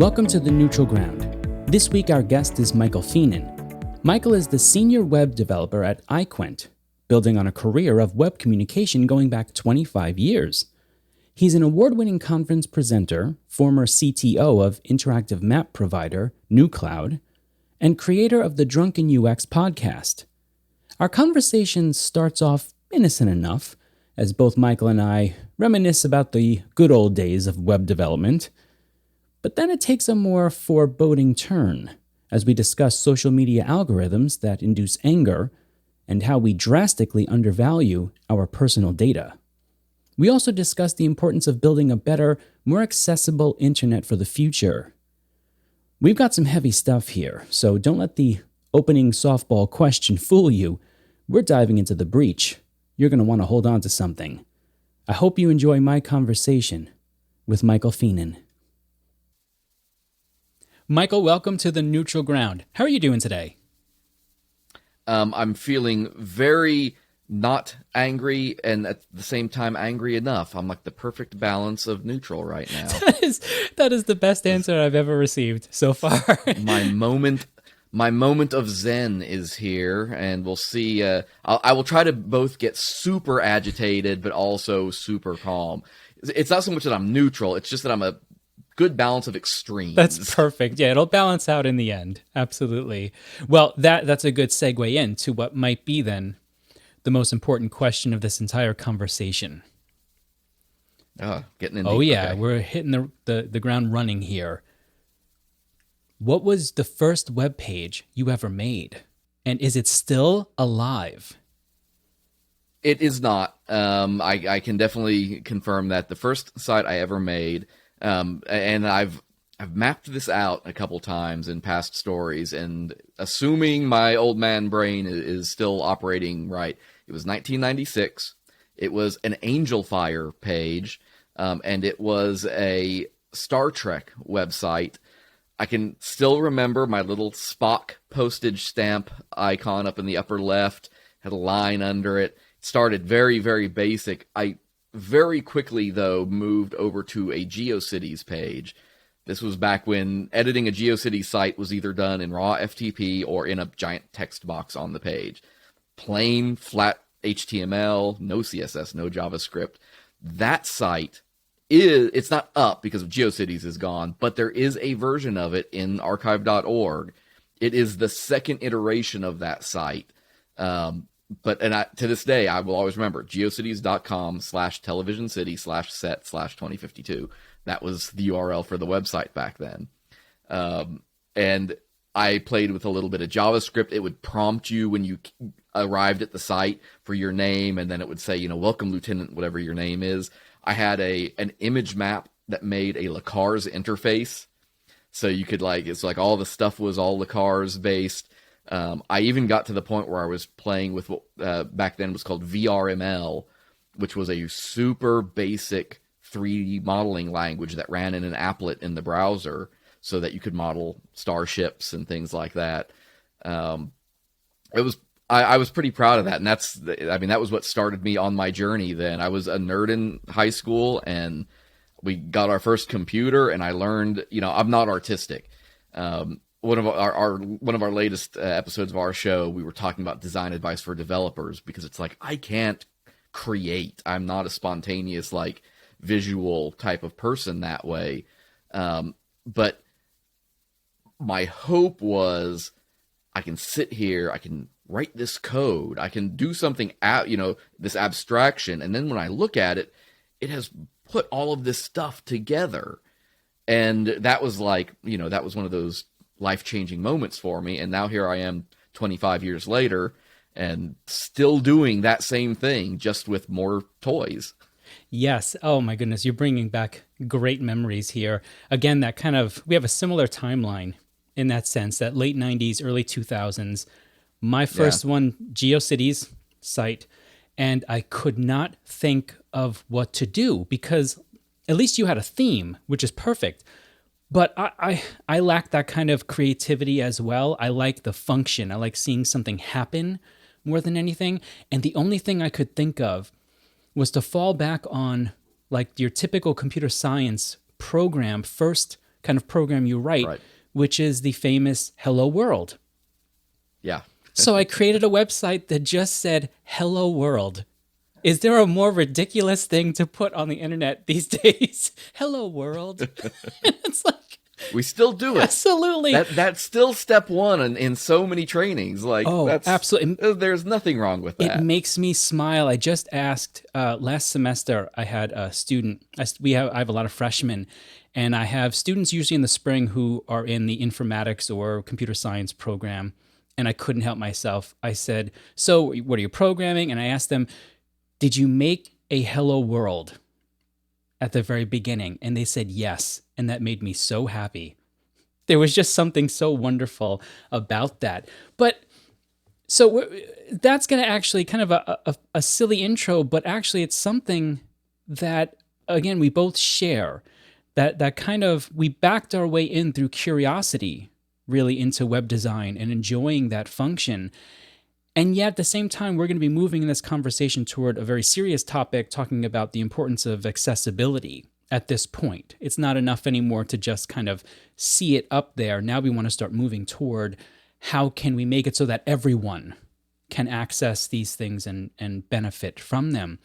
Welcome to The Neutral Ground. This week our guest is Michael Fienen. Michael is the senior web developer at iQuint, building on a career of web communication going back 25 years. He's an award-winning conference presenter, former CTO of interactive map provider NewCloud, and creator of the Drunken UX podcast. Our conversation starts off innocent enough, as both Michael and I reminisce about the good old days of web development. But then it takes a more foreboding turn as we discuss social media algorithms that induce anger and how we drastically undervalue our personal data. We also discuss the importance of building a better, more accessible internet for the future. We've got some heavy stuff here, so don't let the opening softball question fool you. We're diving into the breach. You're going to want to hold on to something. I hope you enjoy my conversation with Michael Fienen. Michael, welcome to The Neutral Ground. How are you doing today? I'm feeling very not angry and at the same time angry enough. I'm like the perfect balance of neutral right now. That is the best answer I've ever received so far. My moment of zen is here, and we'll see. I will try to both get super agitated, but also super calm. It's not so much that I'm neutral, it's just that I'm a good balance of extremes. That's perfect. Yeah, it'll balance out in the end. Absolutely. Well, that's a good segue into what might be then the most important question of this entire conversation. Getting in. Oh, yeah, okay. We're hitting the ground running here. What was the first web page you ever made? And is it still alive? It is not. I can definitely confirm that the first site I ever made, and I've mapped this out a couple times in past stories, and assuming my old man brain is still operating right, it was 1996. It was an Angel Fire page, and it was a Star Trek website. I can still remember my little Spock postage stamp icon up in the upper left, had a line under it. It started very, very basic. I very quickly, though, moved over to a GeoCities page. This was back when editing a GeoCities site was either done in raw FTP or in a giant text box on the page. Plain, flat HTML, no CSS, no JavaScript. That site it's not up because of GeoCities is gone, but there is a version of it in archive.org. It is the second iteration of that site. To this day, I will always remember geocities.com/televisionscity/set/2052. That was the URL for the website back then. And I played with a little bit of JavaScript. It would prompt you when you arrived at the site for your name, and then it would say, welcome, Lieutenant, whatever your name is. I had an image map that made a LaCars interface. So you could it's like all the stuff was all LaCars based. I even got to the point where I was playing with what back then was called VRML, which was a super basic 3D modeling language that ran in an applet in the browser so that you could model starships and things like that. I was pretty proud of that, and that was what started me on my journey then. I was a nerd in high school, and we got our first computer, and I learned, I'm not artistic. One of our latest episodes of our show, we were talking about design advice for developers, because it's like, I can't create. I'm not a spontaneous, visual type of person that way. But my hope was I can sit here, I can write this code, I can do something out, this abstraction, and then when I look at it, it has put all of this stuff together. And that was that was one of those life-changing moments for me. And now here I am 25 years later and still doing that same thing, just with more toys. Yes. Oh my goodness. You're bringing back great memories here. Again, we have a similar timeline in that sense, that late 90s, early 2000s. My first one, GeoCities site, and I could not think of what to do because at least you had a theme, which is perfect. But I lack that kind of creativity as well. I like the function. I like seeing something happen more than anything. And the only thing I could think of was to fall back on your typical computer science program first kind of program you write, Right. which is the famous Hello World. Yeah. So I created a website that just said Hello World. Is there a more ridiculous thing to put on the internet these days? Hello World. And it's like, We still do it. absolutely. That's still step one in so many trainings. Like, Oh, absolutely. There's nothing wrong with that. It makes me smile. I just asked last semester. I had a student. I have a lot of freshmen, and I have students usually in the spring who are in the informatics or computer science program. And I couldn't help myself. I said, "So, what are you programming?" And I asked them, "Did you make a Hello World at the very beginning?" And they said yes, and that made me so happy. There was just something so wonderful about that. But so that's going to actually kind of a silly intro, but actually it's something that, again, we both share. That kind of, we backed our way in through curiosity, really, into web design and enjoying that function. And yet at the same time, we're going to be moving in this conversation toward a very serious topic, talking about the importance of accessibility at this point. It's not enough anymore to just kind of see it up there. Now we want to start moving toward how can we make it so that everyone can access these things and benefit from them.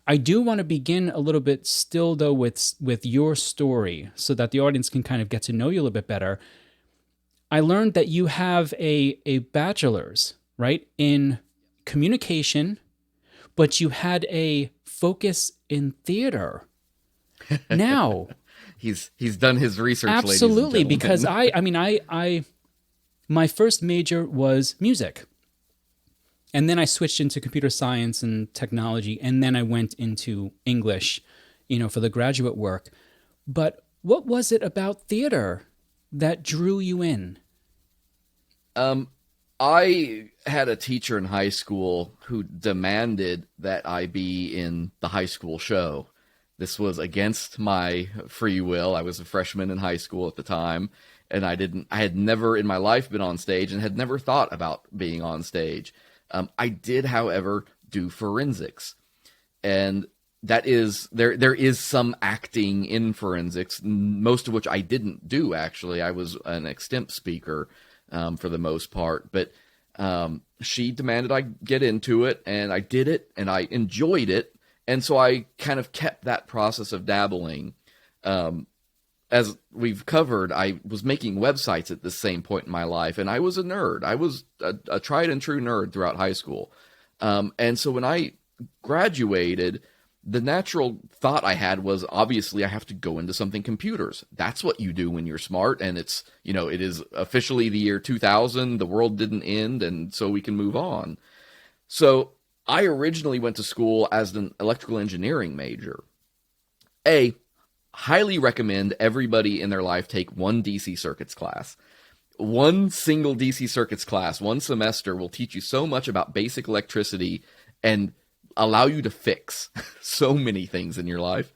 I do want to begin a little bit still, though, with your story so that the audience can kind of get to know you a little bit better. I learned that you have a bachelor's, right, in communication, but you had a focus in theater. Now, he's done his research. absolutely, ladies and because gentlemen. I my first major was music, and then I switched into computer science and technology, and then I went into English, for the graduate work. But what was it about theater that drew you in? I had a teacher in high school who demanded that I be in the high school show. This was against my free will. I was a freshman in high school at the time, and I had never in my life been on stage and had never thought about being on stage. I did, however, do forensics, and that is there is some acting in forensics, most of which I didn't do. Actually, I was an extemp speaker for the most part, but she demanded I get into it, and I did it, and I enjoyed it, and so I kind of kept that process of dabbling. As we've covered, I was making websites at the same point in my life, and I was a nerd. I was a tried and true nerd throughout high school. And so when I graduated, the natural thought I had was, obviously, I have to go into something computers. That's what you do when you're smart, and it is officially the year 2000. The world didn't end, and so we can move on. So I originally went to school as an electrical engineering major. Highly recommend everybody in their life take one DC circuits class. One single DC circuits class, one semester, will teach you so much about basic electricity and allow you to fix so many things in your life.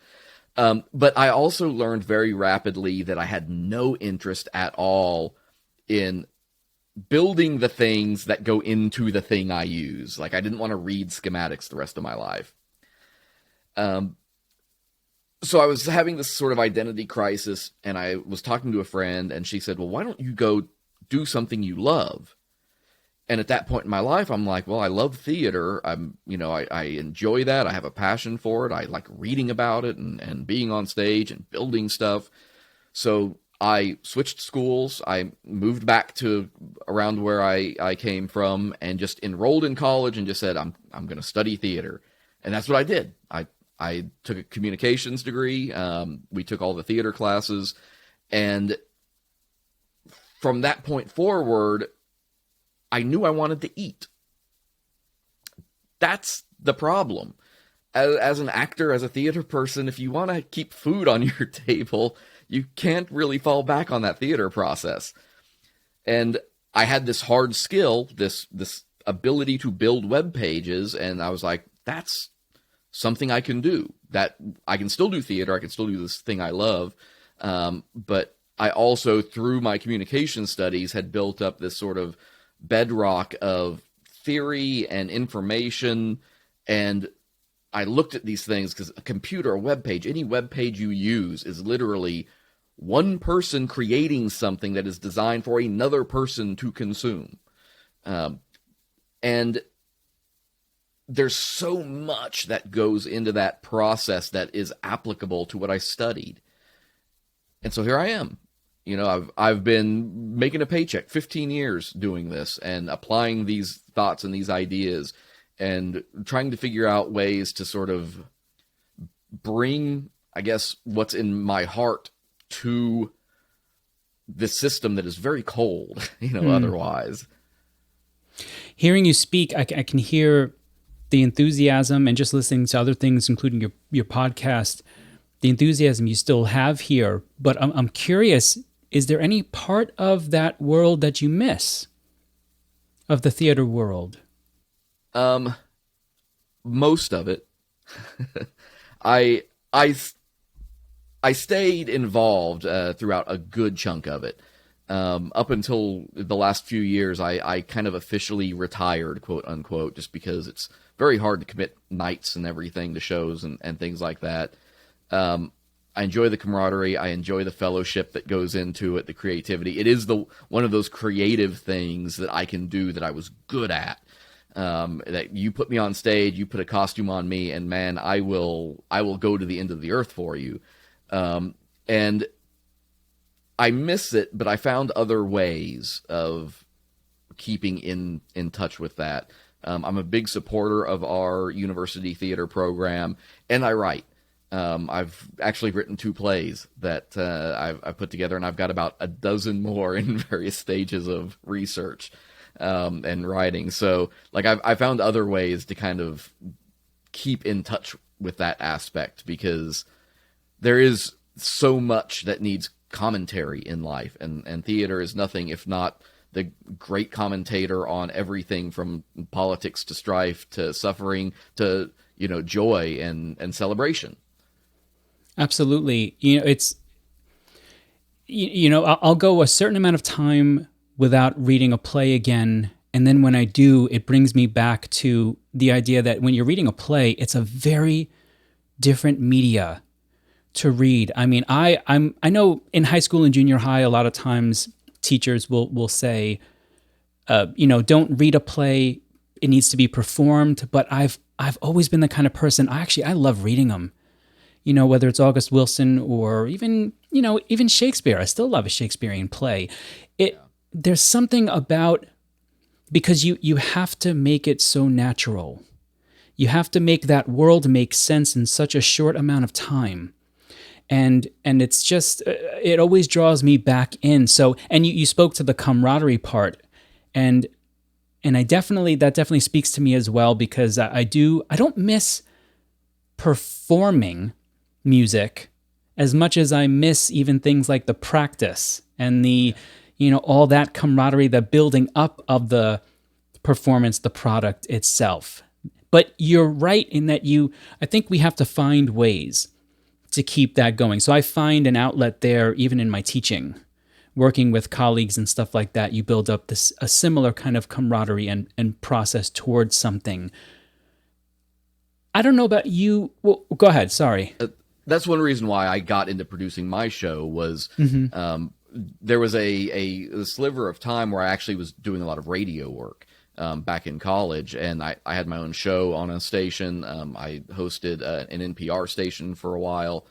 But I also learned very rapidly that I had no interest at all in building the things that go into the thing I use. Like, I didn't want to read schematics the rest of my life. So I was having this sort of identity crisis, and I was talking to a friend, and she said, well, why don't you go do something you love? And at that point in my life, I'm like, well, I love theater. I enjoy that. I have a passion for it. I like reading about it and being on stage and building stuff. So I switched schools. I moved back to around where I came from and just enrolled in college and just said, I'm going to study theater. And that's what I did. I took a communications degree. We took all the theater classes. And from that point forward, I knew I wanted to eat. That's the problem. As an actor, as a theater person, if you want to keep food on your table, you can't really fall back on that theater process. And I had this hard skill, this ability to build web pages, and I was like, that's something I can do. That I can still do theater, I can still do this thing I love, but I also, through my communication studies, had built up this sort of bedrock of theory and information, and I looked at these things because a computer, a web page, any web page you use is literally one person creating something that is designed for another person to consume. And there's so much that goes into that process that is applicable to what I studied. And so here I am. I've been making a paycheck 15 years doing this and applying these thoughts and these ideas and trying to figure out ways to sort of bring, I guess, what's in my heart to this system that is very cold, otherwise. Hearing you speak, I can hear the enthusiasm, and just listening to other things, including your podcast, the enthusiasm you still have here. But I'm curious, is there any part of that world that you miss, of the theater world? Most of it. I stayed involved throughout a good chunk of it. Up until the last few years, I kind of officially retired, quote unquote, just because it's very hard to commit nights and everything to shows and things like that. I enjoy the camaraderie. I enjoy the fellowship that goes into it, the creativity. It is one of those creative things that I can do that I was good at. That you put me on stage, you put a costume on me, and man, I will go to the end of the earth for you. And I miss it, but I found other ways of keeping in touch with that. I'm a big supporter of our university theater program, and I write. I've actually written 2 plays that I've put together, and I've got about a dozen more in various stages of research and writing. So, I found other ways to kind of keep in touch with that aspect, because there is so much that needs commentary in life, and theater is nothing if not the great commentator on everything from politics to strife to suffering to joy and celebration. Absolutely. I'll go a certain amount of time without reading a play again, and then when I do, it brings me back to the idea that when you're reading a play, it's a very different media to read. I mean, I know in high school and junior high, a lot of times teachers will say, don't read a play; it needs to be performed. But I've always been the kind of person. I love reading them. Whether it's August Wilson or even Shakespeare. I still love a Shakespearean play. There's something about, because you have to make it so natural. You have to make that world make sense in such a short amount of time. And it's just, it always draws me back in. So, and you spoke to the camaraderie part, and that definitely speaks to me as well, because I don't miss performing music as much as I miss even things like the practice and the, all that camaraderie, the building up of the performance, the product itself. But you're right in that I think we have to find ways to keep that going. So I find an outlet there, even in my teaching, working with colleagues and stuff like that. You build up a similar kind of camaraderie and process towards something. I don't know about you. Well, go ahead. Sorry. That's one reason why I got into producing my show was there was a sliver of time where I actually was doing a lot of radio work back in college, and I had my own show on a station. I hosted an NPR station for a while,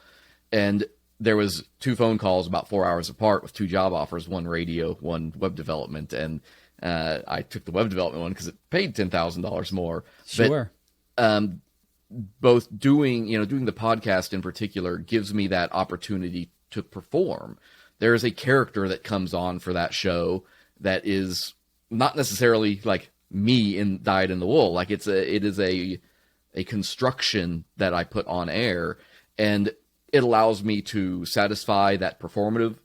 and there was 2 phone calls about 4 hours apart with 2 job offers, one radio, one web development, and I took the web development one because it paid $10,000 more. Sure. But, both doing the podcast in particular gives me that opportunity to perform. There is a character that comes on for that show that is not necessarily like me dyed in the wool. Like it is a construction that I put on air, and it allows me to satisfy that performative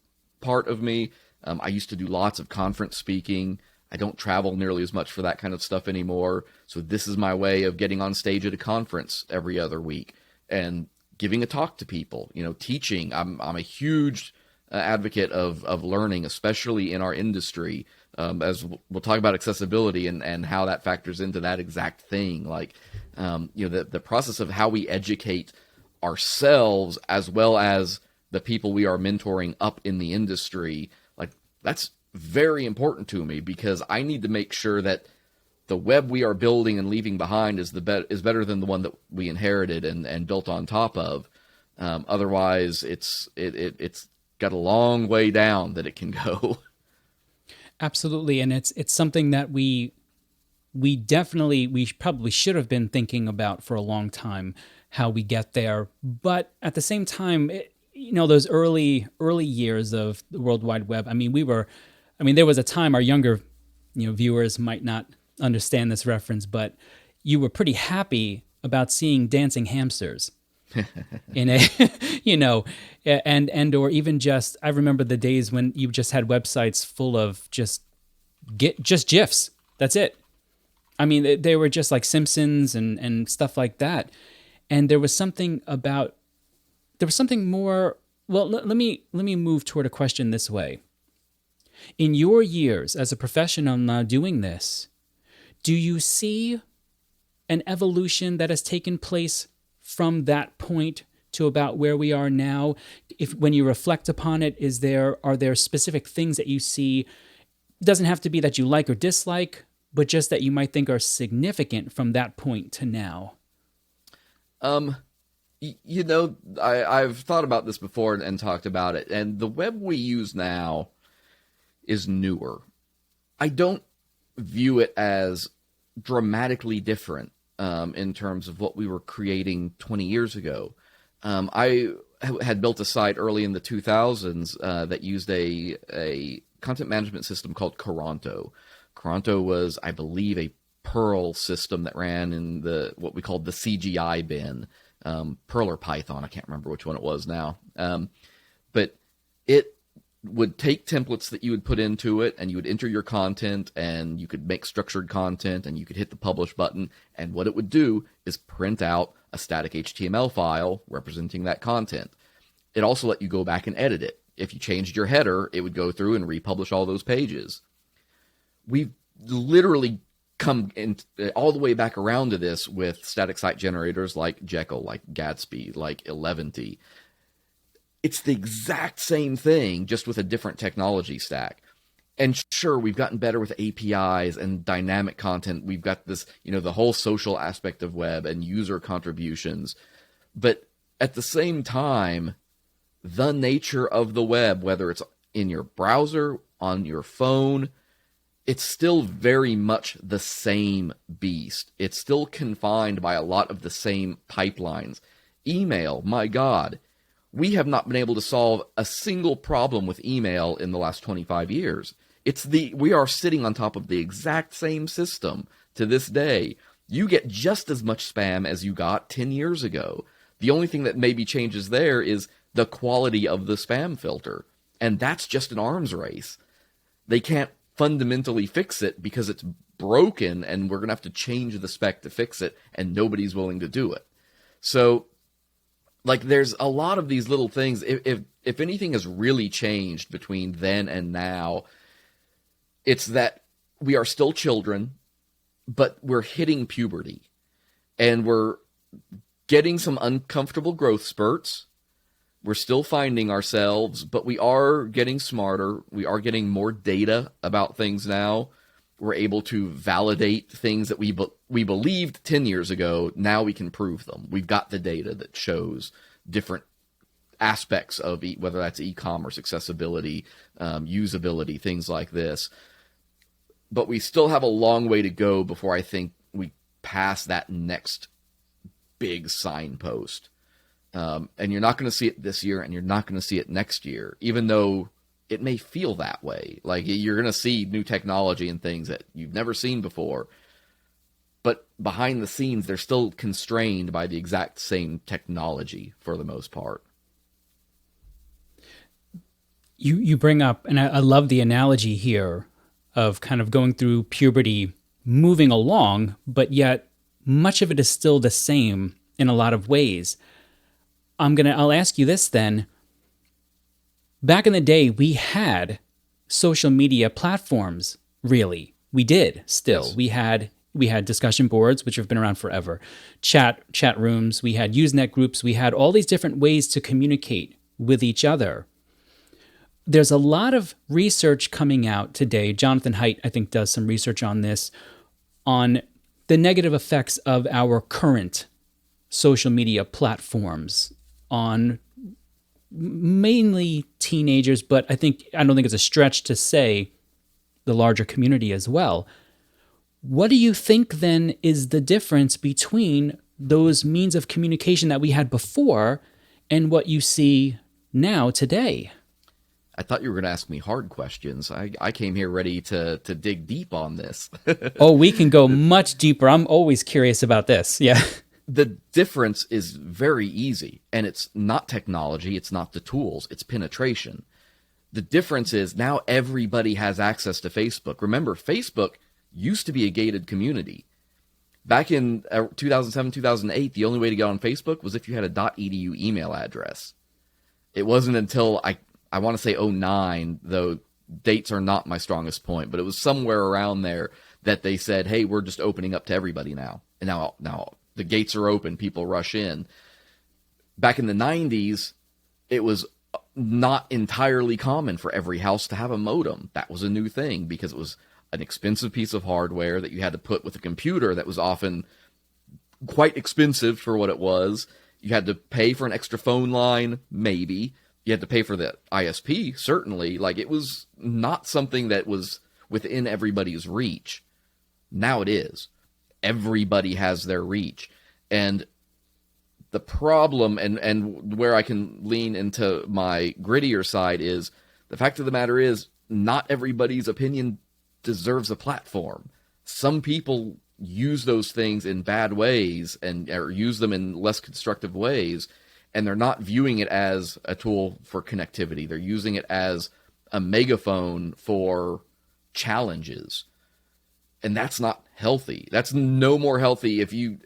part of me. I used to do lots of conference speaking. I don't travel nearly as much for that kind of stuff anymore. So this is my way of getting on stage at a conference every other week and giving a talk to people, teaching. I'm a huge advocate of learning, especially in our industry, as we'll talk about accessibility and how that factors into that exact thing. Like, the process of how we educate ourselves as well as the people we are mentoring up in the industry, like that's very important to me, because I need to make sure that the web we are building and leaving behind is better than the one that we inherited and built on top of. Otherwise, it's got a long way down that it can go. Absolutely, and it's something that we probably should have been thinking about for a long time, how we get there. But at the same time, those early years of the World Wide Web. There was a time, our younger viewers might not understand this reference, but you were pretty happy about seeing dancing hamsters in a and or even just, I remember the days when you just had websites full of just GIFs. That's it. I mean, they were just like Simpsons and stuff like that. And there was something more. Well, let me move toward a question this way. In your years as a professional now doing this, do you see an evolution that has taken place from that point to about where we are now? When you reflect upon it, are there specific things that you see? It doesn't have to be that you like or dislike, but just that you might think are significant from that point to now. I've thought about this before and talked about it, and the web we use now is newer. I don't view it as dramatically different in terms of what we were creating 20 years ago. I had built a site early in the 2000s that used a content management system called Coranto. Coranto was, I believe, a Perl system that ran in what we called the CGI bin. Perl or Python, I can't remember which one it was now. But it would take templates that you would put into it, and you would enter your content, and you could make structured content, and you could hit the publish button, and what it would do is print out a static HTML file representing that content. It also let you go back and edit it. If you changed your header, it would go through and republish all those pages. We've literally come in all the way back around to this with static site generators like Jekyll, like Gatsby, like Eleventy. It's the exact same thing, just with a different technology stack. And sure, we've gotten better with APIs and dynamic content. We've got this, the whole social aspect of web and user contributions. But at the same time, the nature of the web, whether it's in your browser, on your phone, it's still very much the same beast. It's still confined by a lot of the same pipelines. Email, my God. We have not been able to solve a single problem with email in the last 25 years. We are sitting on top of the exact same system to this day. You get just as much spam as you got 10 years ago. The only thing that maybe changes there is the quality of the spam filter. And that's just an arms race. They can't fundamentally fix it because it's broken, and we're going to have to change the spec to fix it, and nobody's willing to do it. So, there's a lot of these little things. If anything has really changed between then and now, it's that we are still children, but we're hitting puberty, and we're getting some uncomfortable growth spurts. We're still finding ourselves, but we are getting smarter. We are getting more data about things now. We're able to validate things that we believed 10 years ago. Now we can prove them. We've got the data that shows different aspects of whether that's e-commerce, accessibility, usability, things like this. But we still have a long way to go before I think we pass that next big signpost. And you're not going to see it this year, and you're not going to see it next year, even though it may feel that way. You're going to see new technology and things that you've never seen before. But behind the scenes, they're still constrained by the exact same technology for the most part. You bring up, and I love the analogy here of kind of going through puberty, moving along, but yet much of it is still the same in a lot of ways. I'll ask you this then. Back in the day, we had social media platforms, really. We did still. Yes. We had discussion boards, which have been around forever, chat rooms, we had Usenet groups, we had all these different ways to communicate with each other. There's a lot of research coming out today. Jonathan Haidt, I think, does some research on this, on the negative effects of our current social media platforms on mainly teenagers, but I don't think it's a stretch to say the larger community as well. What do you think then is the difference between those means of communication that we had before and what you see now today? I thought you were going to ask me hard questions. I came here ready to dig deep on this. Oh, we can go much deeper. I'm always curious about this. Yeah. The difference is very easy, and it's not technology, it's not the tools, it's penetration. The difference is now everybody has access to Facebook. Remember, Facebook used to be a gated community. Back in 2007, 2008, the only way to get on Facebook was if you had a .edu email address. It wasn't until, I want to say 2009, though dates are not my strongest point, but it was somewhere around there that they said, hey, we're just opening up to everybody now. And now the gates are open, people rush in. Back in the 90s, it was not entirely common for every house to have a modem. That was a new thing because it was an expensive piece of hardware that you had to put with a computer that was often quite expensive for what it was. You had to pay for an extra phone line, maybe. You had to pay for the ISP, certainly. Like, it was not something that was within everybody's reach. Now it is. Everybody has their reach. And the problem, and where I can lean into my grittier side, is the fact of the matter is not everybody's opinion deserves a platform. Some people use those things in bad ways or use them in less constructive ways, and they're not viewing it as a tool for connectivity. They're using it as a megaphone for challenges. And that's not healthy. That's no more healthy if you...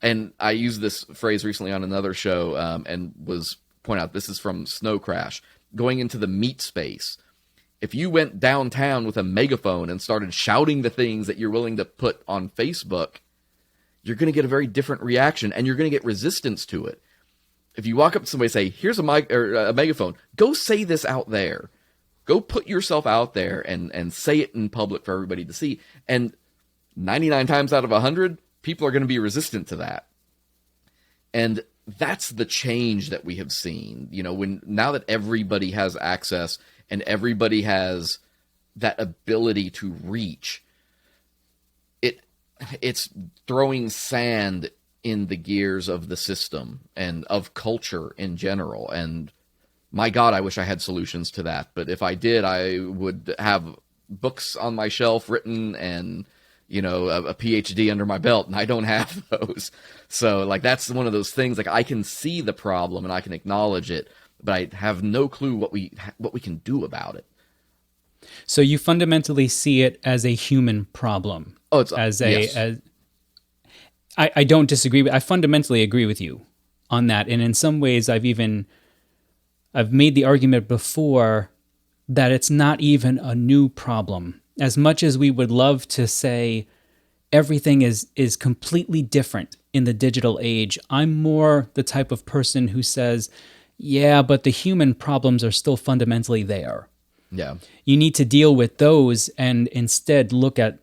and I used this phrase recently on another show and was point out, this is from Snow Crash, going into the meat space. If you went downtown with a megaphone and started shouting the things that you're willing to put on Facebook, you're going to get a very different reaction, and you're going to get resistance to it. If you walk up to somebody and say, here's a megaphone, go say this out there. Go put yourself out there and say it in public for everybody to see. And 99 times out of 100, people are going to be resistant to that. And that's the change that we have seen. You know, now that everybody has access and everybody has that ability to reach, it's throwing sand in the gears of the system and of culture in general. And my God, I wish I had solutions to that. But if I did, I would have books on my shelf written and, you know, a PhD under my belt, and I don't have those. So, like, that's one of those things, like, I can see the problem and I can acknowledge it, but I have no clue what we can do about it. So you fundamentally see it as a human problem. Oh, it's yes. I don't disagree. I fundamentally agree with you on that. And in some ways, I've made the argument before that it's not even a new problem. As much as we would love to say everything is completely different in the digital age, I'm more the type of person who says, yeah, but the human problems are still fundamentally there. Yeah. You need to deal with those and instead look at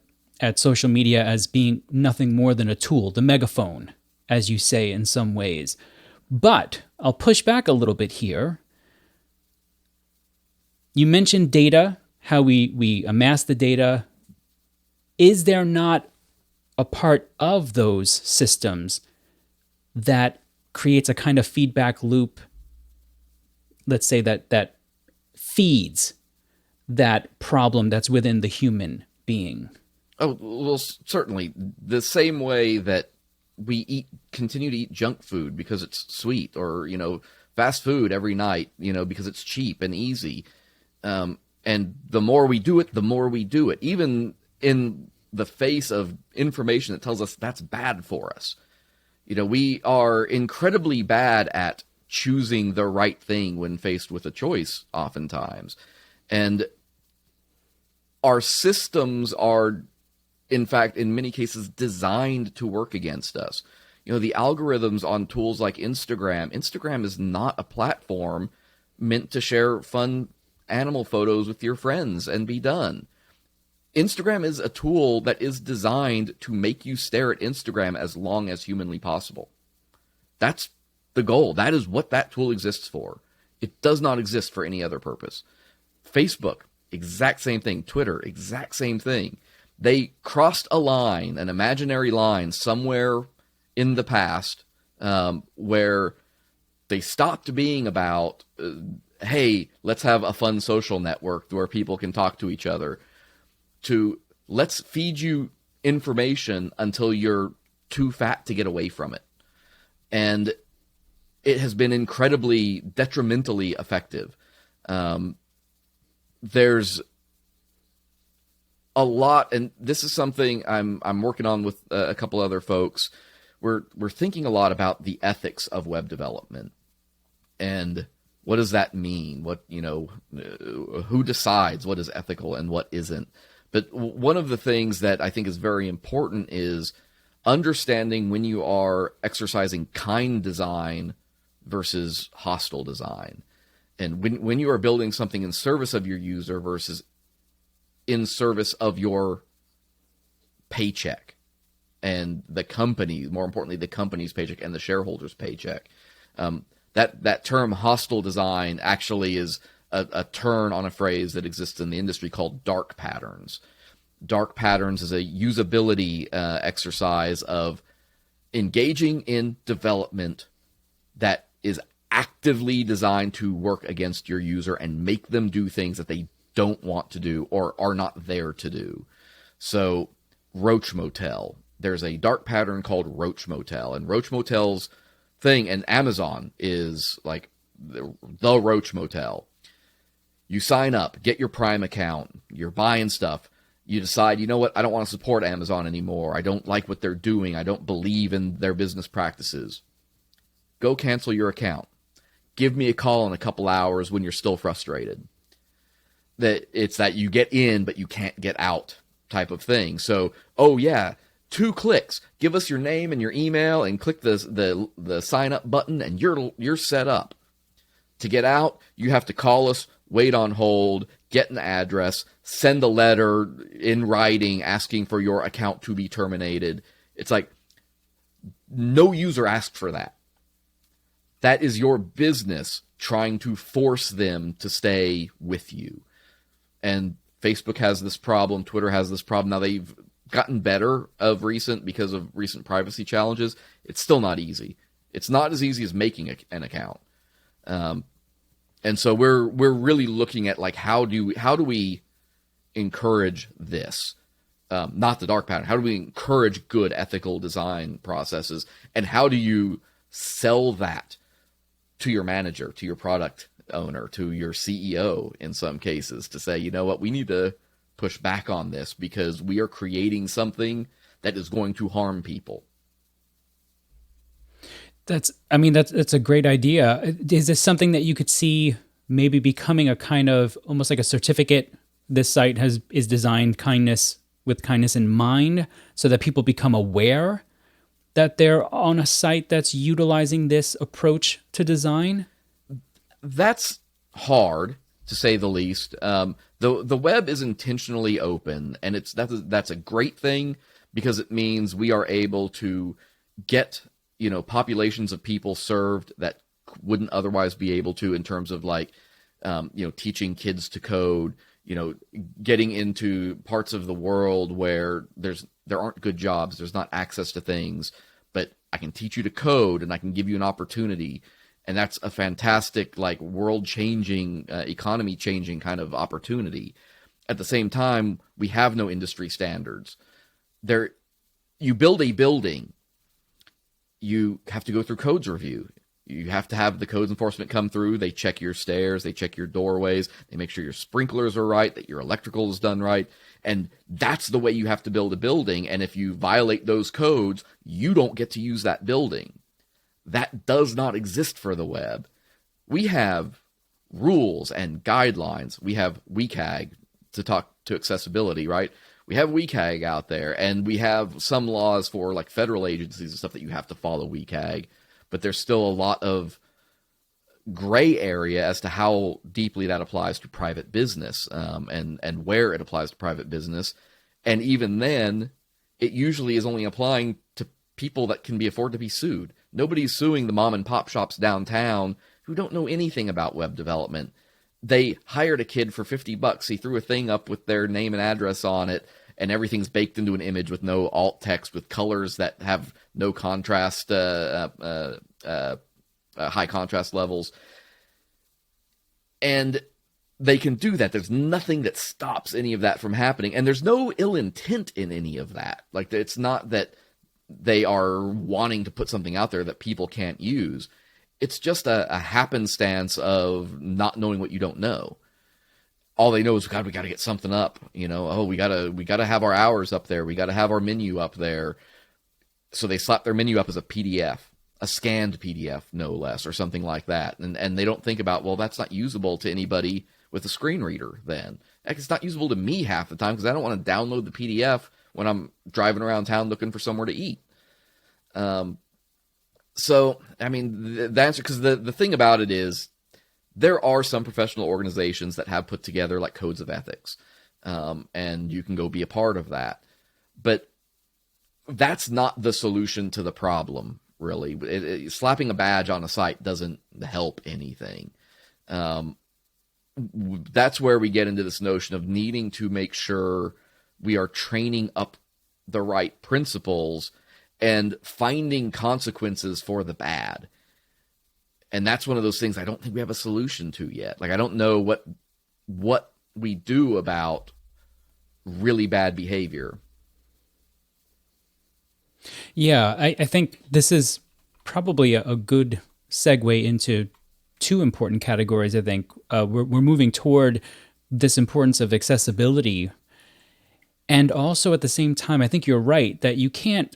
social media as being nothing more than a tool, the megaphone, as you say in some ways. But I'll push back a little bit here. You mentioned data, how we amass the data. Is there not a part of those systems that creates a kind of feedback loop, let's say that feeds that problem that's within the human being? Oh, well, certainly. The same way that we continue to eat junk food because it's sweet, or, you know, fast food every night, you know, because it's cheap and easy. And the more we do it, the more we do it, even in the face of information that tells us that's bad for us. You know, we are incredibly bad at choosing the right thing when faced with a choice, oftentimes. And our systems are, in fact, in many cases, designed to work against us. You know, the algorithms on tools like Instagram is not a platform meant to share fun animal photos with your friends and be done. Instagram is a tool that is designed to make you stare at Instagram as long as humanly possible. That's the goal. That is what that tool exists for. It does not exist for any other purpose. Facebook, exact same thing. Twitter, exact same thing. They crossed a line, an imaginary line somewhere in the past, where they stopped being about, hey, let's have a fun social network where people can talk to each other, to let's feed you information until you're too fat to get away from it. And it has been incredibly detrimentally effective. There's a lot, and this is something I'm working on with a couple other folks. We're thinking a lot about the ethics of web development, and what does that mean? What, who decides what is ethical and what isn't? But one of the things that I think is very important is understanding when you are exercising kind design versus hostile design. And when you are building something in service of your user versus in service of your paycheck and the company, more importantly, the company's paycheck and the shareholder's paycheck. That term hostile design actually is a turn on a phrase that exists in the industry called dark patterns. Dark patterns is a usability exercise of engaging in development that is actively designed to work against your user and make them do things that they don't want to do or are not there to do. So Roach Motel, there's a dark pattern called Roach Motel, and Roach Motel's thing, and Amazon is like the Roach Motel. You sign up, get your Prime account, you're buying stuff. You decide, you know what, I don't want to support Amazon anymore. I don't like what they're doing. I don't believe in their business practices. Go cancel your account. Give me a call in a couple hours when you're still frustrated. It's that you get in, but you can't get out type of thing. So, 2 clicks. Give us your name and your email and click the sign up button and you're set up. To get out, you have to call us, wait on hold, get an address, send a letter in writing asking for your account to be terminated. It's like, no user asked for that. That is your business trying to force them to stay with you. And Facebook has this problem, Twitter has this problem. Now they've gotten better of recent because of recent privacy challenges. It's still not easy. It's not as easy as making an account. And so we're really looking at like how do we encourage this? Not the dark pattern. How do we encourage good ethical design processes? And how do you sell that to your manager, to your product owner, to your CEO in some cases, to say, you know what, we need to push back on this because we are creating something that is going to harm people. That's a great idea. Is this something that you could see maybe becoming a kind of almost like a certificate? This site is designed with kindness in mind, so that people become aware that they're on a site that's utilizing this approach to design? That's hard, to say the least. The web is intentionally open, and that's a great thing because it means we are able to get populations of people served that wouldn't otherwise be able to, in terms of like teaching kids to code, getting into parts of the world where there aren't good jobs, there's not access to things, but I can teach you to code and I can give you an opportunity. And that's a fantastic, like, world-changing, economy-changing kind of opportunity. At the same time, we have no industry standards. You build a building, you have to go through codes review. You have to have the codes enforcement come through. They check your stairs, they check your doorways, they make sure your sprinklers are right, that your electrical is done right. And that's the way you have to build a building. And if you violate those codes, you don't get to use that building. That does not exist for the web. We have rules and guidelines. We have WCAG to talk to accessibility, right? We have WCAG out there, and we have some laws for like federal agencies and stuff that you have to follow WCAG, but there's still a lot of gray area as to how deeply that applies to private business, and where it applies to private business. And even then, it usually is only applying to people that can be afford to be sued. Nobody's suing the mom and pop shops downtown who don't know anything about web development. They hired a kid for $50. He threw a thing up with their name and address on it, and everything's baked into an image with no alt text, with colors that have no contrast, high contrast levels. And they can do that. There's nothing that stops any of that from happening. And there's no ill intent in any of that. Like, it's not that they are wanting to put something out there that people can't use. It's just a happenstance of not knowing what you don't know. All they know is, God, we got to get something up. We got to have our hours up there. We got to have our menu up there. So they slap their menu up as a PDF, a scanned PDF, no less, or something like that. And they don't think about, well, that's not usable to anybody with a screen reader then. Heck, it's not usable to me half the time because I don't want to download the PDF when I'm driving around town looking for somewhere to eat. So, I mean, the answer, because the thing about it is, there are some professional organizations that have put together like codes of ethics, and you can go be a part of that. But that's not the solution to the problem, really. Slapping a badge on a site doesn't help anything. That's where we get into this notion of needing to make sure we are training up the right principles and finding consequences for the bad. And that's one of those things I don't think we have a solution to yet. Like, I don't know what we do about really bad behavior. Yeah, I think this is probably a good segue into two important categories. I think we're moving toward this importance of accessibility. And also at the same time, I think you're right that you can't,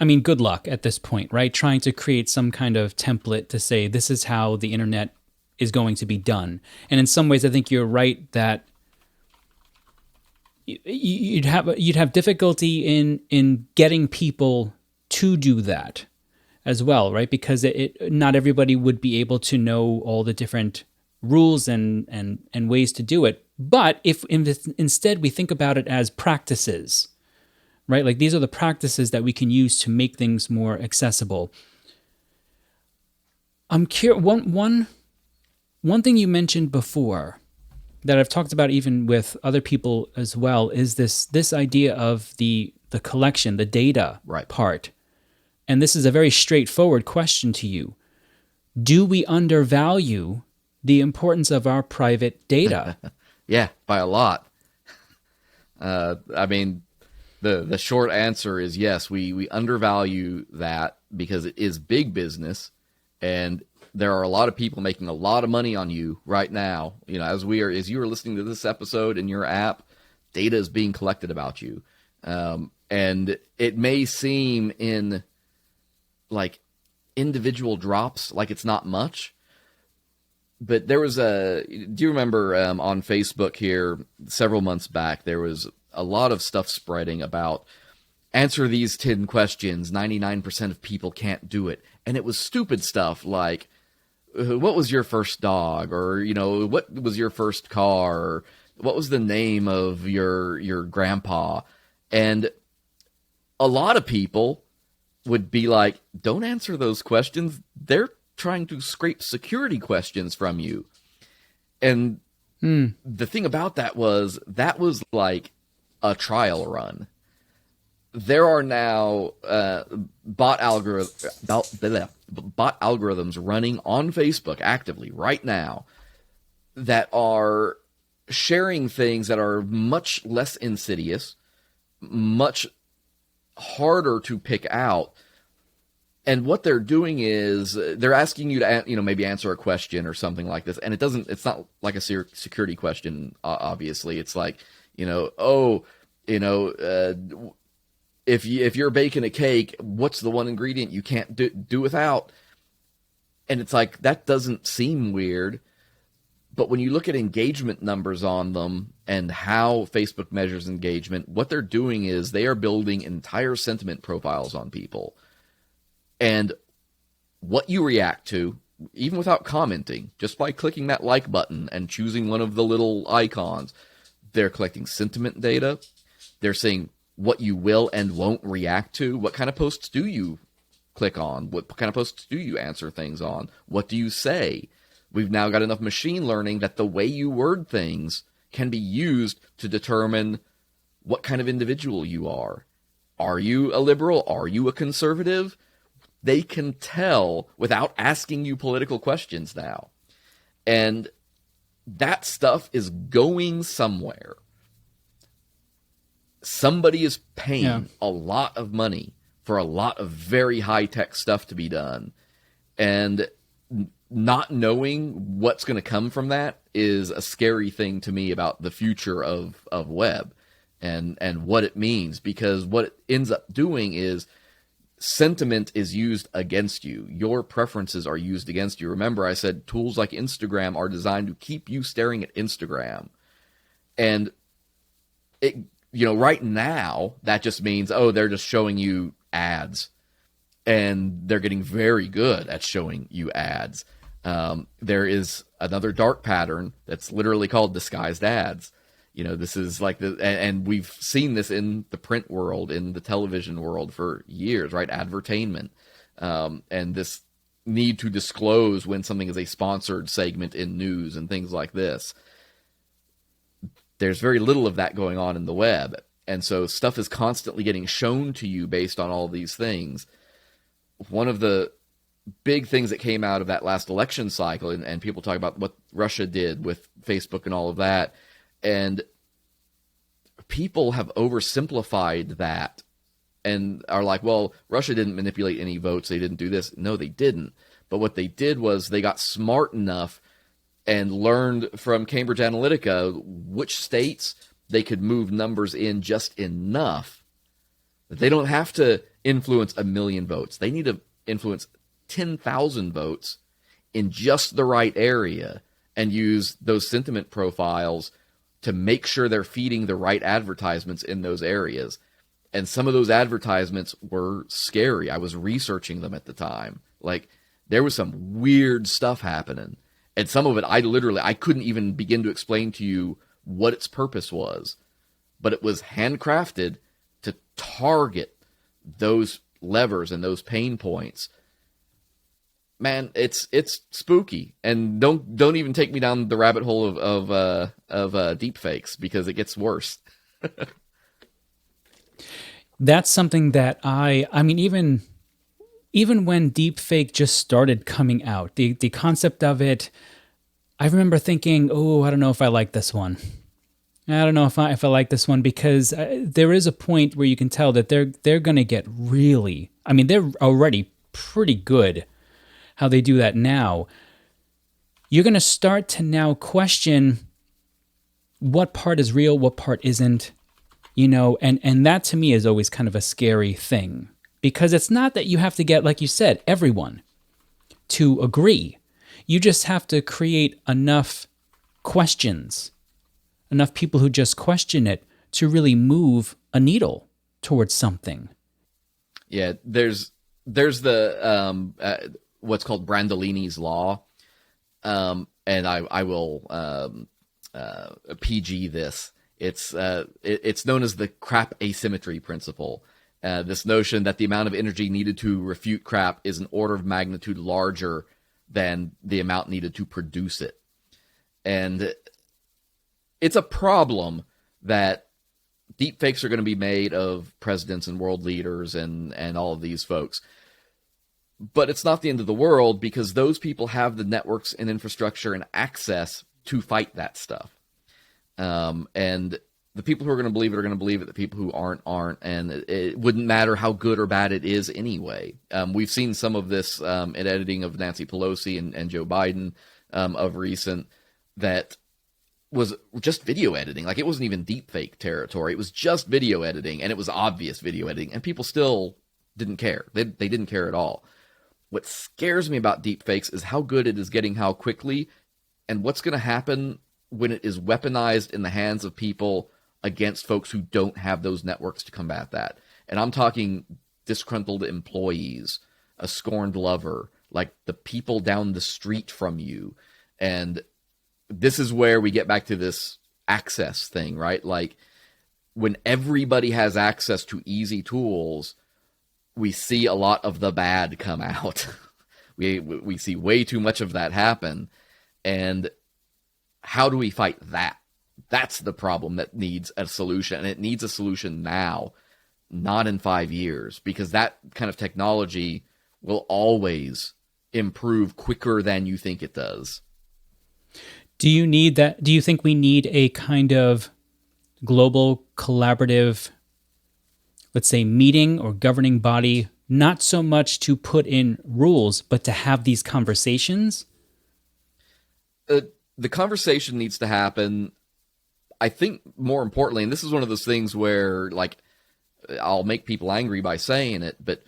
I mean, good luck at this point, right? Trying to create some kind of template to say this is how the internet is going to be done. And in some ways, I think you're right that you'd have difficulty in getting people to do that as well, right? Because not everybody would be able to know all the different rules and ways to do it. But if instead we think about it as practices, right? Like, these are the practices that we can use to make things more accessible. I'm curious. One thing you mentioned before that I've talked about even with other people as well is this idea of the collection, the data part. And this is a very straightforward question to you. Do we undervalue the importance of our private data? Yeah, by a lot. I mean, the short answer is yes, we undervalue that because it is big business, and there are a lot of people making a lot of money on you right now. As you are listening to this episode in your app, data is being collected about you. And it may seem in like individual drops, like it's not much, but there was do you remember on Facebook here several months back, there was a lot of stuff spreading about answer these 10 questions. 99% of people can't do it. And it was stupid stuff like, what was your first dog? Or, what was your first car? Or what was the name of your grandpa? And a lot of people would be like, don't answer those questions. They're trying to scrape security questions from you. And the thing about that was like a trial run. There are now bot algorithms running on Facebook actively right now that are sharing things that are much less insidious, much harder to pick out. And what they're doing is they're asking you to, maybe answer a question or something like this. And it's not like a security question, obviously. It's like, if you're baking a cake, what's the one ingredient you can't do without? And it's like, that doesn't seem weird. But when you look at engagement numbers on them and how Facebook measures engagement, what they're doing is they are building entire sentiment profiles on people. And what you react to even without commenting, just by clicking that like button and choosing one of the little icons, they're collecting sentiment data. They're saying what you will and won't react to. What kind of posts do you click on? What kind of posts do you answer things on? What do you say? We've now got enough machine learning that the way you word things can be used to determine what kind of individual you are. Are you a liberal? Are you a conservative? They can tell without asking you political questions now. And that stuff is going somewhere. Somebody is paying a lot of money for a lot of very high-tech stuff to be done. And not knowing what's going to come from that is a scary thing to me about the future of web and what it means. Because what it ends up doing is sentiment is used against you. Your preferences are used against you. Remember, I said tools like Instagram are designed to keep you staring at Instagram. And it, right now, that just means, they're just showing you ads. And they're getting very good at showing you ads. There is another dark pattern that's literally called disguised ads. This is like and we've seen this in the print world, in the television world for years, right? Advertainment. And this need to disclose when something is a sponsored segment in news and things like this. There's very little of that going on in the web. And so stuff is constantly getting shown to you based on all these things. One of the big things that came out of that last election cycle, and people talk about what Russia did with Facebook and all of that, and people have oversimplified that and are like, well, Russia didn't manipulate any votes. They didn't do this. No, they didn't. But what they did was they got smart enough and learned from Cambridge Analytica which states they could move numbers in just enough that they don't have to influence 1 million votes. They need to influence 10,000 votes in just the right area and use those sentiment profiles to make sure they're feeding the right advertisements in those areas. And some of those advertisements were scary. I was researching them at the time. Like, there was some weird stuff happening. And some of it, I couldn't even begin to explain to you what its purpose was. But it was handcrafted to target those levers and those pain points. Man, it's spooky, and don't even take me down the rabbit hole of deep fakes, because it gets worse. That's something that I mean, even when deep fake just started coming out, the concept of it, I remember thinking, I don't know if I like this one. I don't know if I like this one, because there is a point where you can tell that they're going to get really, I mean, they're already pretty good how they do that now. You're going to start to now question what part is real, what part isn't, and that to me is always kind of a scary thing, because it's not that you have to get, like you said, everyone to agree. You just have to create enough questions, enough people who just question it to really move a needle towards something. Yeah, there's the what's called Brandolini's law, and I will PG this. It's known as the crap asymmetry principle. This notion that the amount of energy needed to refute crap is an order of magnitude larger than the amount needed to produce it. And it's a problem that deepfakes are going to be made of presidents and world leaders and all of these folks. But it's not the end of the world, because those people have the networks and infrastructure and access to fight that stuff. And the people who are going to believe it are going to believe it. The people who aren't. And it wouldn't matter how good or bad it is anyway. We've seen some of this in editing of Nancy Pelosi and Joe Biden of recent, that was just video editing. Like, it wasn't even deepfake territory. It was just video editing, and it was obvious video editing. And people still didn't care. They didn't care at all. What scares me about deepfakes is how good it is getting, how quickly, and what's going to happen when it is weaponized in the hands of people against folks who don't have those networks to combat that. And I'm talking disgruntled employees, a scorned lover, like the people down the street from you. And this is where we get back to this access thing, right? Like when everybody has access to easy tools, we see a lot of the bad come out. we see way too much of that happen. And how do we fight that? That's the problem that needs a solution. And it needs a solution now, not in 5 years, because that kind of technology will always improve quicker than you think it does. Do you need that? Do you think we need a kind of global collaborative, let's say, meeting or governing body, not so much to put in rules, but to have these conversations? The conversation needs to happen. I think more importantly, and this is one of those things where, like, I'll make people angry by saying it, but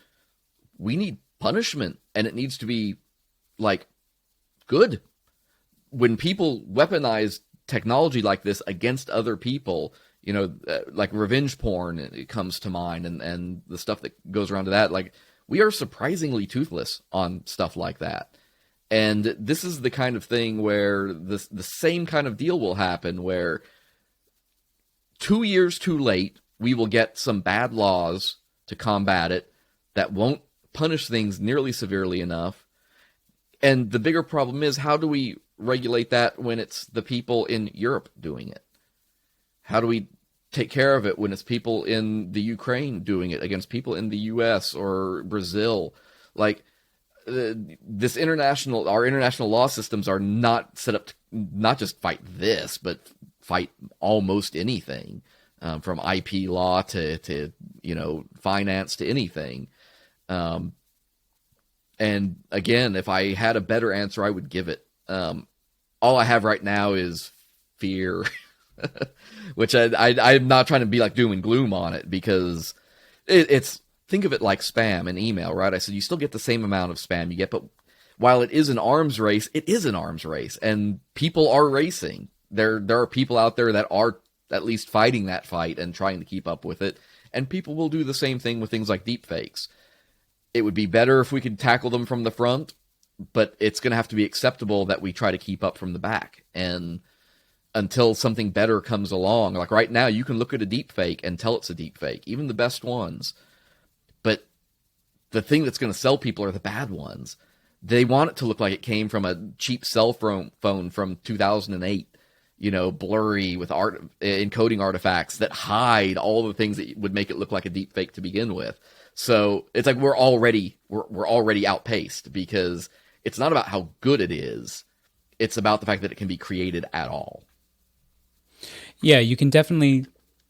we need punishment, and it needs to be, like, good. When people weaponize technology like this against other people, you know, like revenge porn, it comes to mind, and the stuff that goes around to that, like, we are surprisingly toothless on stuff like that. And this is the kind of thing where the same kind of deal will happen, where 2 years too late, we will get some bad laws to combat it that won't punish things nearly severely enough. And the bigger problem is, how do we regulate that when it's the people in Europe doing it? How do we take care of it when it's people in the Ukraine doing it against people in the US or Brazil? Like, our international law systems are not set up to not just fight this, but fight almost anything, from IP law to you know, finance to anything. And again, if I had a better answer, I would give it. All I have right now is fear, which I'm not trying to be like doom and gloom on it, because it's, think of it like spam and email, right? I said you still get the same amount of spam you get, but while it is an arms race, it is an arms race, and people are racing. There are people out there that are at least fighting that fight and trying to keep up with it, and people will do the same thing with things like deepfakes. It would be better if we could tackle them from the front, but it's going to have to be acceptable that we try to keep up from the back. And until something better comes along, like right now, you can look at a deepfake and tell it's a deepfake, even the best ones. But the thing that's going to sell people are the bad ones. They want it to look like it came from a cheap cell phone from 2008, you know, blurry with encoding artifacts that hide all the things that would make it look like a deepfake to begin with. So it's like we're already outpaced, because it's not about how good it is. It's about the fact that it can be created at all. Yeah, you can definitely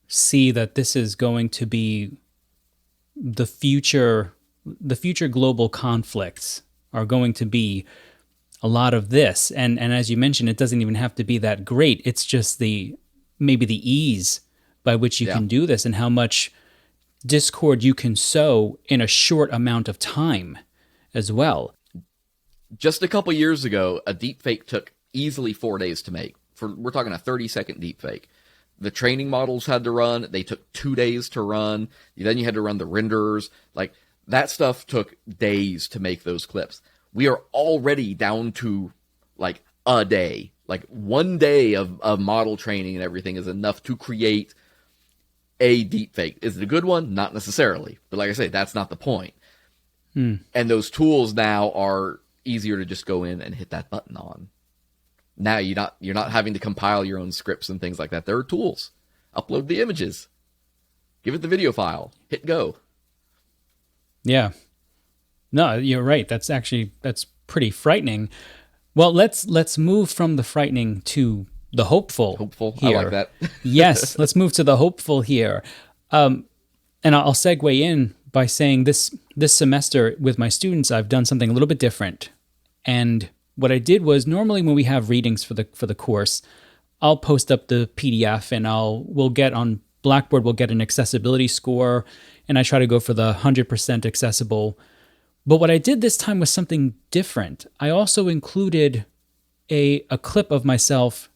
see that this is going to be the future global conflicts are going to be a lot of this. And as you mentioned, it doesn't even have to be that great. It's just maybe the ease by which you can do this, and how much discord you can sow in a short amount of time as well. Just a couple years ago, a deepfake took easily 4 days to make. We're talking a 30-second deepfake. The training models had to run. They took 2 days to run. Then you had to run the renderers. Like, that stuff took days to make those clips. We are already down to, like, a day. Like, 1 day of model training and everything is enough to create a deepfake. Is it a good one? Not necessarily. But like I say, that's not the point. And those tools now are easier to just go in and hit that button on. Now you're not having to compile your own scripts and things like that. There are tools. Upload the images. Give it the video file. Hit go. Yeah. No, you're right. That's pretty frightening. Well, let's move from the frightening to the hopeful. Hopeful. Here. I like that. Yes, let's move to the hopeful here. And I'll segue in by saying this semester with my students, I've done something a little bit different. And what I did was, normally when we have readings for the course, I'll post up the PDF, and we'll get on Blackboard, we'll get an accessibility score, and I try to go for the 100% accessible. But what I did this time was something different. I also included a clip of myself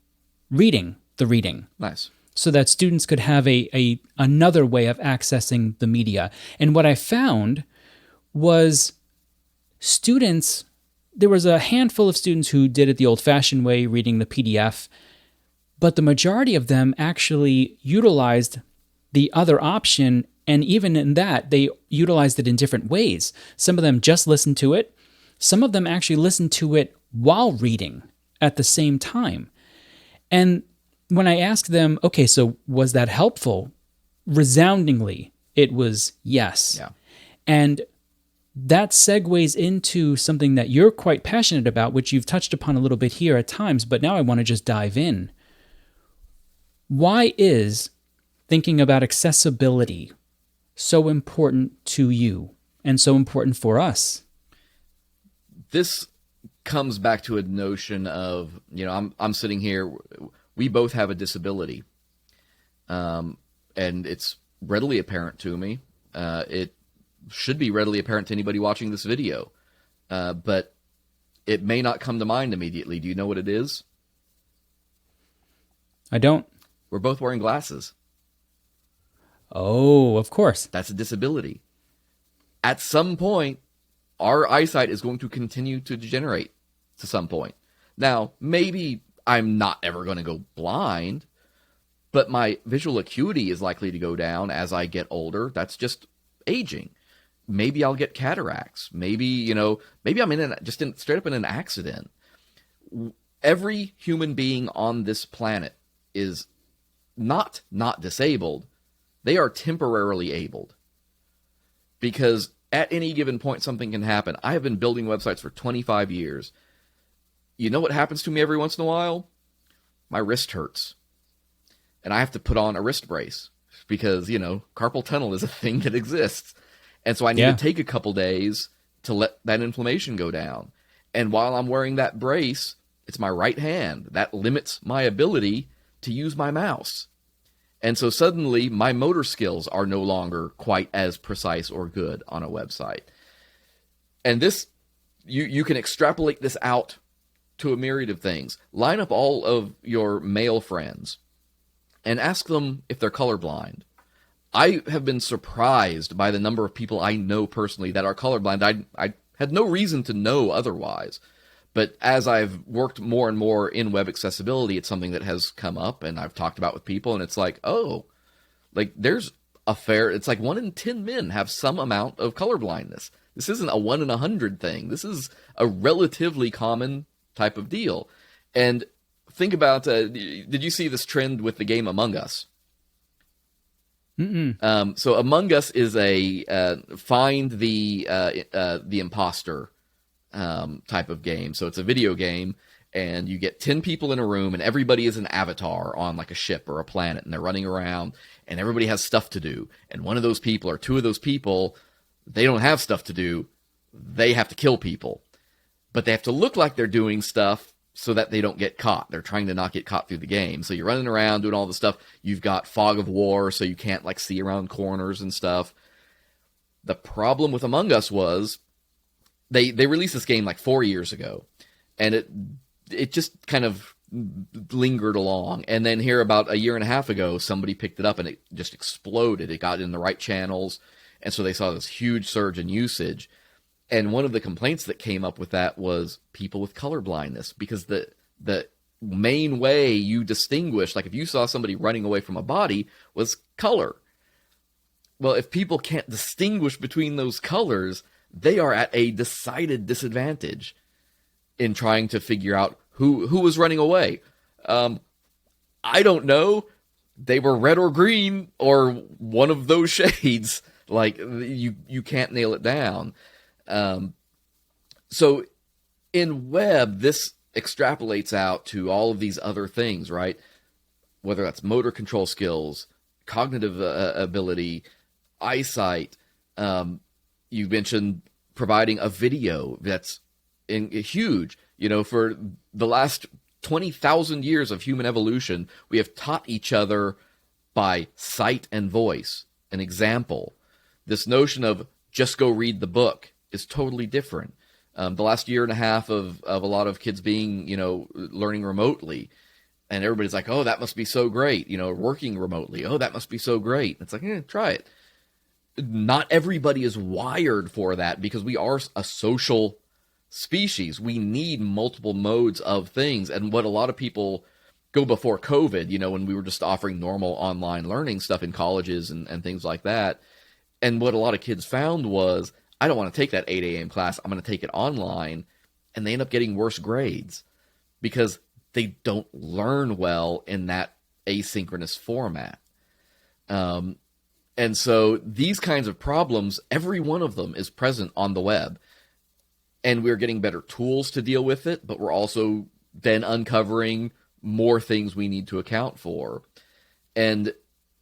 reading the reading. Nice. So that students could have another way of accessing the media. And what I found was students there was a handful of students who did it the old-fashioned way, reading the PDF, but the majority of them actually utilized the other option, and even in that, they utilized it in different ways. Some of them just listened to it. Some of them actually listened to it while reading at the same time. And when I asked them, okay, so was that helpful? Resoundingly, it was yes. Yeah. And that segues into something that you're quite passionate about, which you've touched upon a little bit here at times, but now I want to just dive in. Why is thinking about accessibility so important to you and so important for us? This comes back to a notion of, I'm sitting here, we both have a disability, and it's readily apparent to me. It should be readily apparent to anybody watching this video, but it may not come to mind immediately. Do you know what it is? I don't. We're both wearing glasses. Oh, of course. That's a disability. At some point, our eyesight is going to continue to degenerate to some point. Now, maybe I'm not ever going to go blind, but my visual acuity is likely to go down as I get older. That's just aging. Maybe I'll get cataracts. Maybe I'm straight up in an accident. Every human being on this planet is not disabled. They are temporarily abled. Because at any given point, something can happen. I have been building websites for 25 years. You know what happens to me every once in a while? My wrist hurts. And I have to put on a wrist brace because, carpal tunnel is a thing that exists. And so I need to take a couple days to let that inflammation go down. And while I'm wearing that brace, it's my right hand. That limits my ability to use my mouse. And so suddenly my motor skills are no longer quite as precise or good on a website. And this, you can extrapolate this out to a myriad of things. Line up all of your male friends and ask them if they're colorblind. I have been surprised by the number of people I know personally that are colorblind. I had no reason to know otherwise. But as I've worked more and more in web accessibility, it's something that has come up and I've talked about with people, and it's like, there's it's like 1 in 10 men have some amount of color blindness. This isn't a 1 in 100 thing. This is a relatively common type of deal. And think about, did you see this trend with the game Among Us? So Among Us is a find the imposter type of game. So it's a video game, and you get 10 people in a room, and everybody is an avatar on like a ship or a planet, and they're running around, and everybody has stuff to do. And one of those people, or two of those people, they don't have stuff to do. They have to kill people. But they have to look like they're doing stuff so that they don't get caught. They're trying to not get caught through the game. So you're running around doing all the stuff. You've got fog of war, so you can't see around corners and stuff. The problem with Among Us was they released this game 4 years ago, and it just kind of lingered along. And then here about a year and a half ago, somebody picked it up and it just exploded. It got in the right channels, and so they saw this huge surge in usage. And one of the complaints that came up with that was people with color blindness, because the main way you distinguish, if you saw somebody running away from a body, was color. Well, if people can't distinguish between those colors, they are at a decided disadvantage in trying to figure out who was running away. I don't know. They were red or green or one of those shades. You can't nail it down. So in web, this extrapolates out to all of these other things, right? Whether that's motor control skills, cognitive ability, eyesight. You mentioned providing a video that's huge. For the last 20,000 years of human evolution, we have taught each other by sight and voice, an example. This notion of just go read the book is totally different. The last year and a half of a lot of kids being, learning remotely, and everybody's like, oh, that must be so great. Working remotely. Oh, that must be so great. It's like, try it. Not everybody is wired for that, because we are a social species. We need multiple modes of things. And what a lot of people go before COVID, when we were just offering normal online learning stuff in colleges and things like that. And what a lot of kids found was, I don't want to take that 8 a.m. class. I'm going to take it online. And they end up getting worse grades because they don't learn well in that asynchronous format. And so these kinds of problems, every one of them is present on the web. And we're getting better tools to deal with it, but we're also then uncovering more things we need to account for. And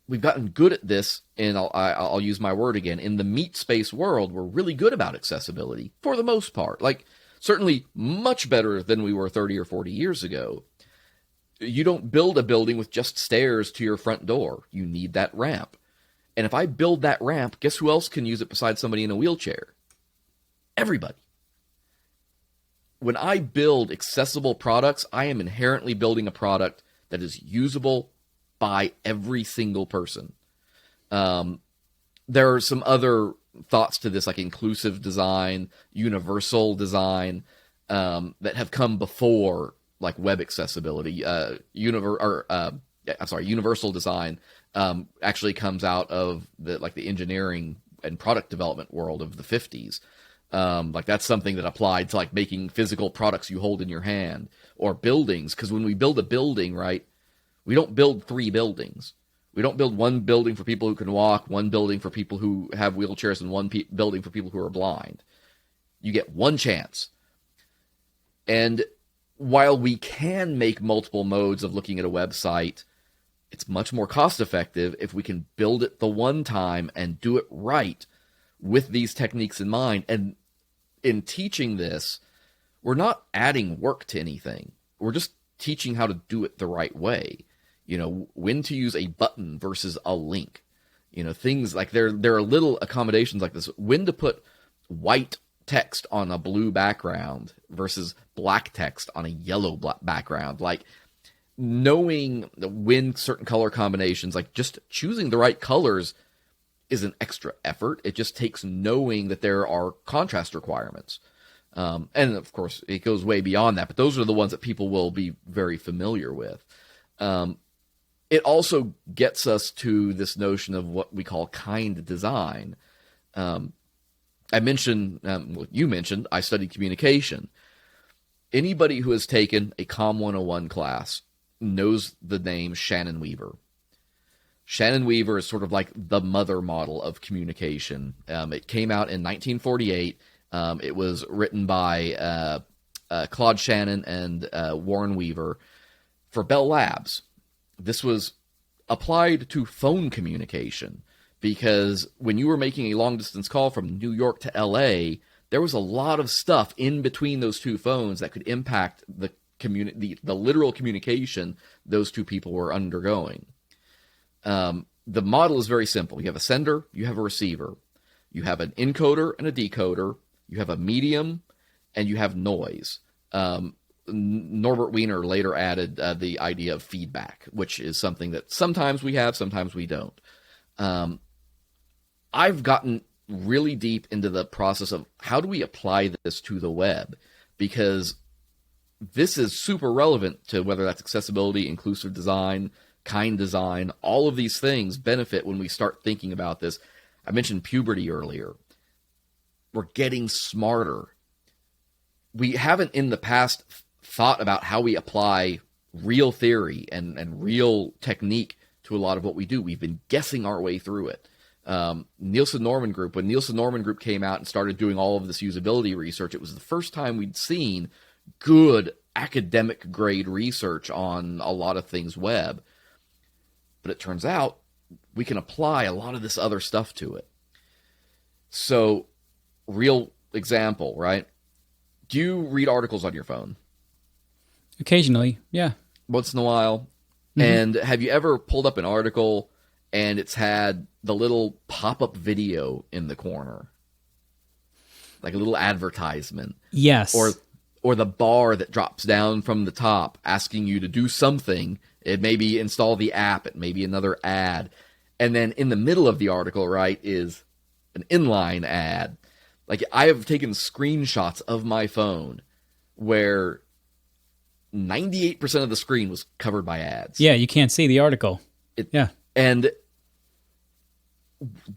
we've gotten good at this, and I'll use my word again. In the meat space world, we're really good about accessibility for the most part. Like, certainly much better than we were 30 or 40 years ago. You don't build a building with just stairs to your front door. You need that ramp. And if I build that ramp, guess who else can use it besides somebody in a wheelchair? Everybody. When I build accessible products, I am inherently building a product that is usable by every single person. There are some other thoughts to this, like inclusive design, universal design, that have come before, like web accessibility. Universal design actually comes out of the engineering and product development world of the 50s. Like that's something that applied to like making physical products you hold in your hand, or buildings. Because when we build a building, right, we don't build 3 buildings. We don't build one building for people who can walk, one building for people who have wheelchairs, and one building for people who are blind. You get one chance. And while we can make multiple modes of looking at a website, it's much more cost effective if we can build it the one time and do it right with these techniques in mind. And in teaching this, we're not adding work to anything. We're just teaching how to do it the right way. When to use a button versus a link. Things like there are little accommodations like this. When to put white text on a blue background versus black text on a yellow background. Like knowing when certain color combinations, like just choosing the right colors is an extra effort. It just takes knowing that there are contrast requirements. And of course, it goes way beyond that, but those are the ones that people will be very familiar with. It also gets us to this notion of what we call kind design. I mentioned, you mentioned, I studied communication. Anybody who has taken a Com 101 class knows the name Shannon Weaver. Shannon Weaver is sort of like the mother model of communication. It came out in 1948. It was written by Claude Shannon and Warren Weaver for Bell Labs. This was applied to phone communication because when you were making a long-distance call from New York to L.A., there was a lot of stuff in between those two phones that could impact the literal communication those two people were undergoing. The model is very simple. You have a sender, you have a receiver. You have an encoder and a decoder. You have a medium, and you have noise. Norbert Wiener later added the idea of feedback, which is something that sometimes we have, sometimes we don't. I've gotten really deep into the process of how do we apply this to the web, because this is super relevant to whether that's accessibility, inclusive design, kind design. All of these things benefit when we start thinking about this. I mentioned puberty earlier. We're getting smarter. We haven't in the past thought about how we apply real theory and real technique to a lot of what we do. We've been guessing our way through it. Nielsen-Norman Group, when Nielsen-Norman Group came out and started doing all of this usability research, it was the first time we'd seen good academic grade research on a lot of things web. But it turns out we can apply a lot of this other stuff to it. So, real example, right? Do you read articles on your phone? Occasionally, yeah. Once in a while. Mm-hmm. And have you ever pulled up an article and it's had the little pop-up video in the corner? Like a little advertisement. Yes. Or the bar that drops down from the top asking you to do something. It may be install the app. It may be another ad. And then in the middle of the article, right, is an inline ad. Like, I have taken screenshots of my phone where 98% of the screen was covered by ads. Yeah, you can't see the article. Yeah. And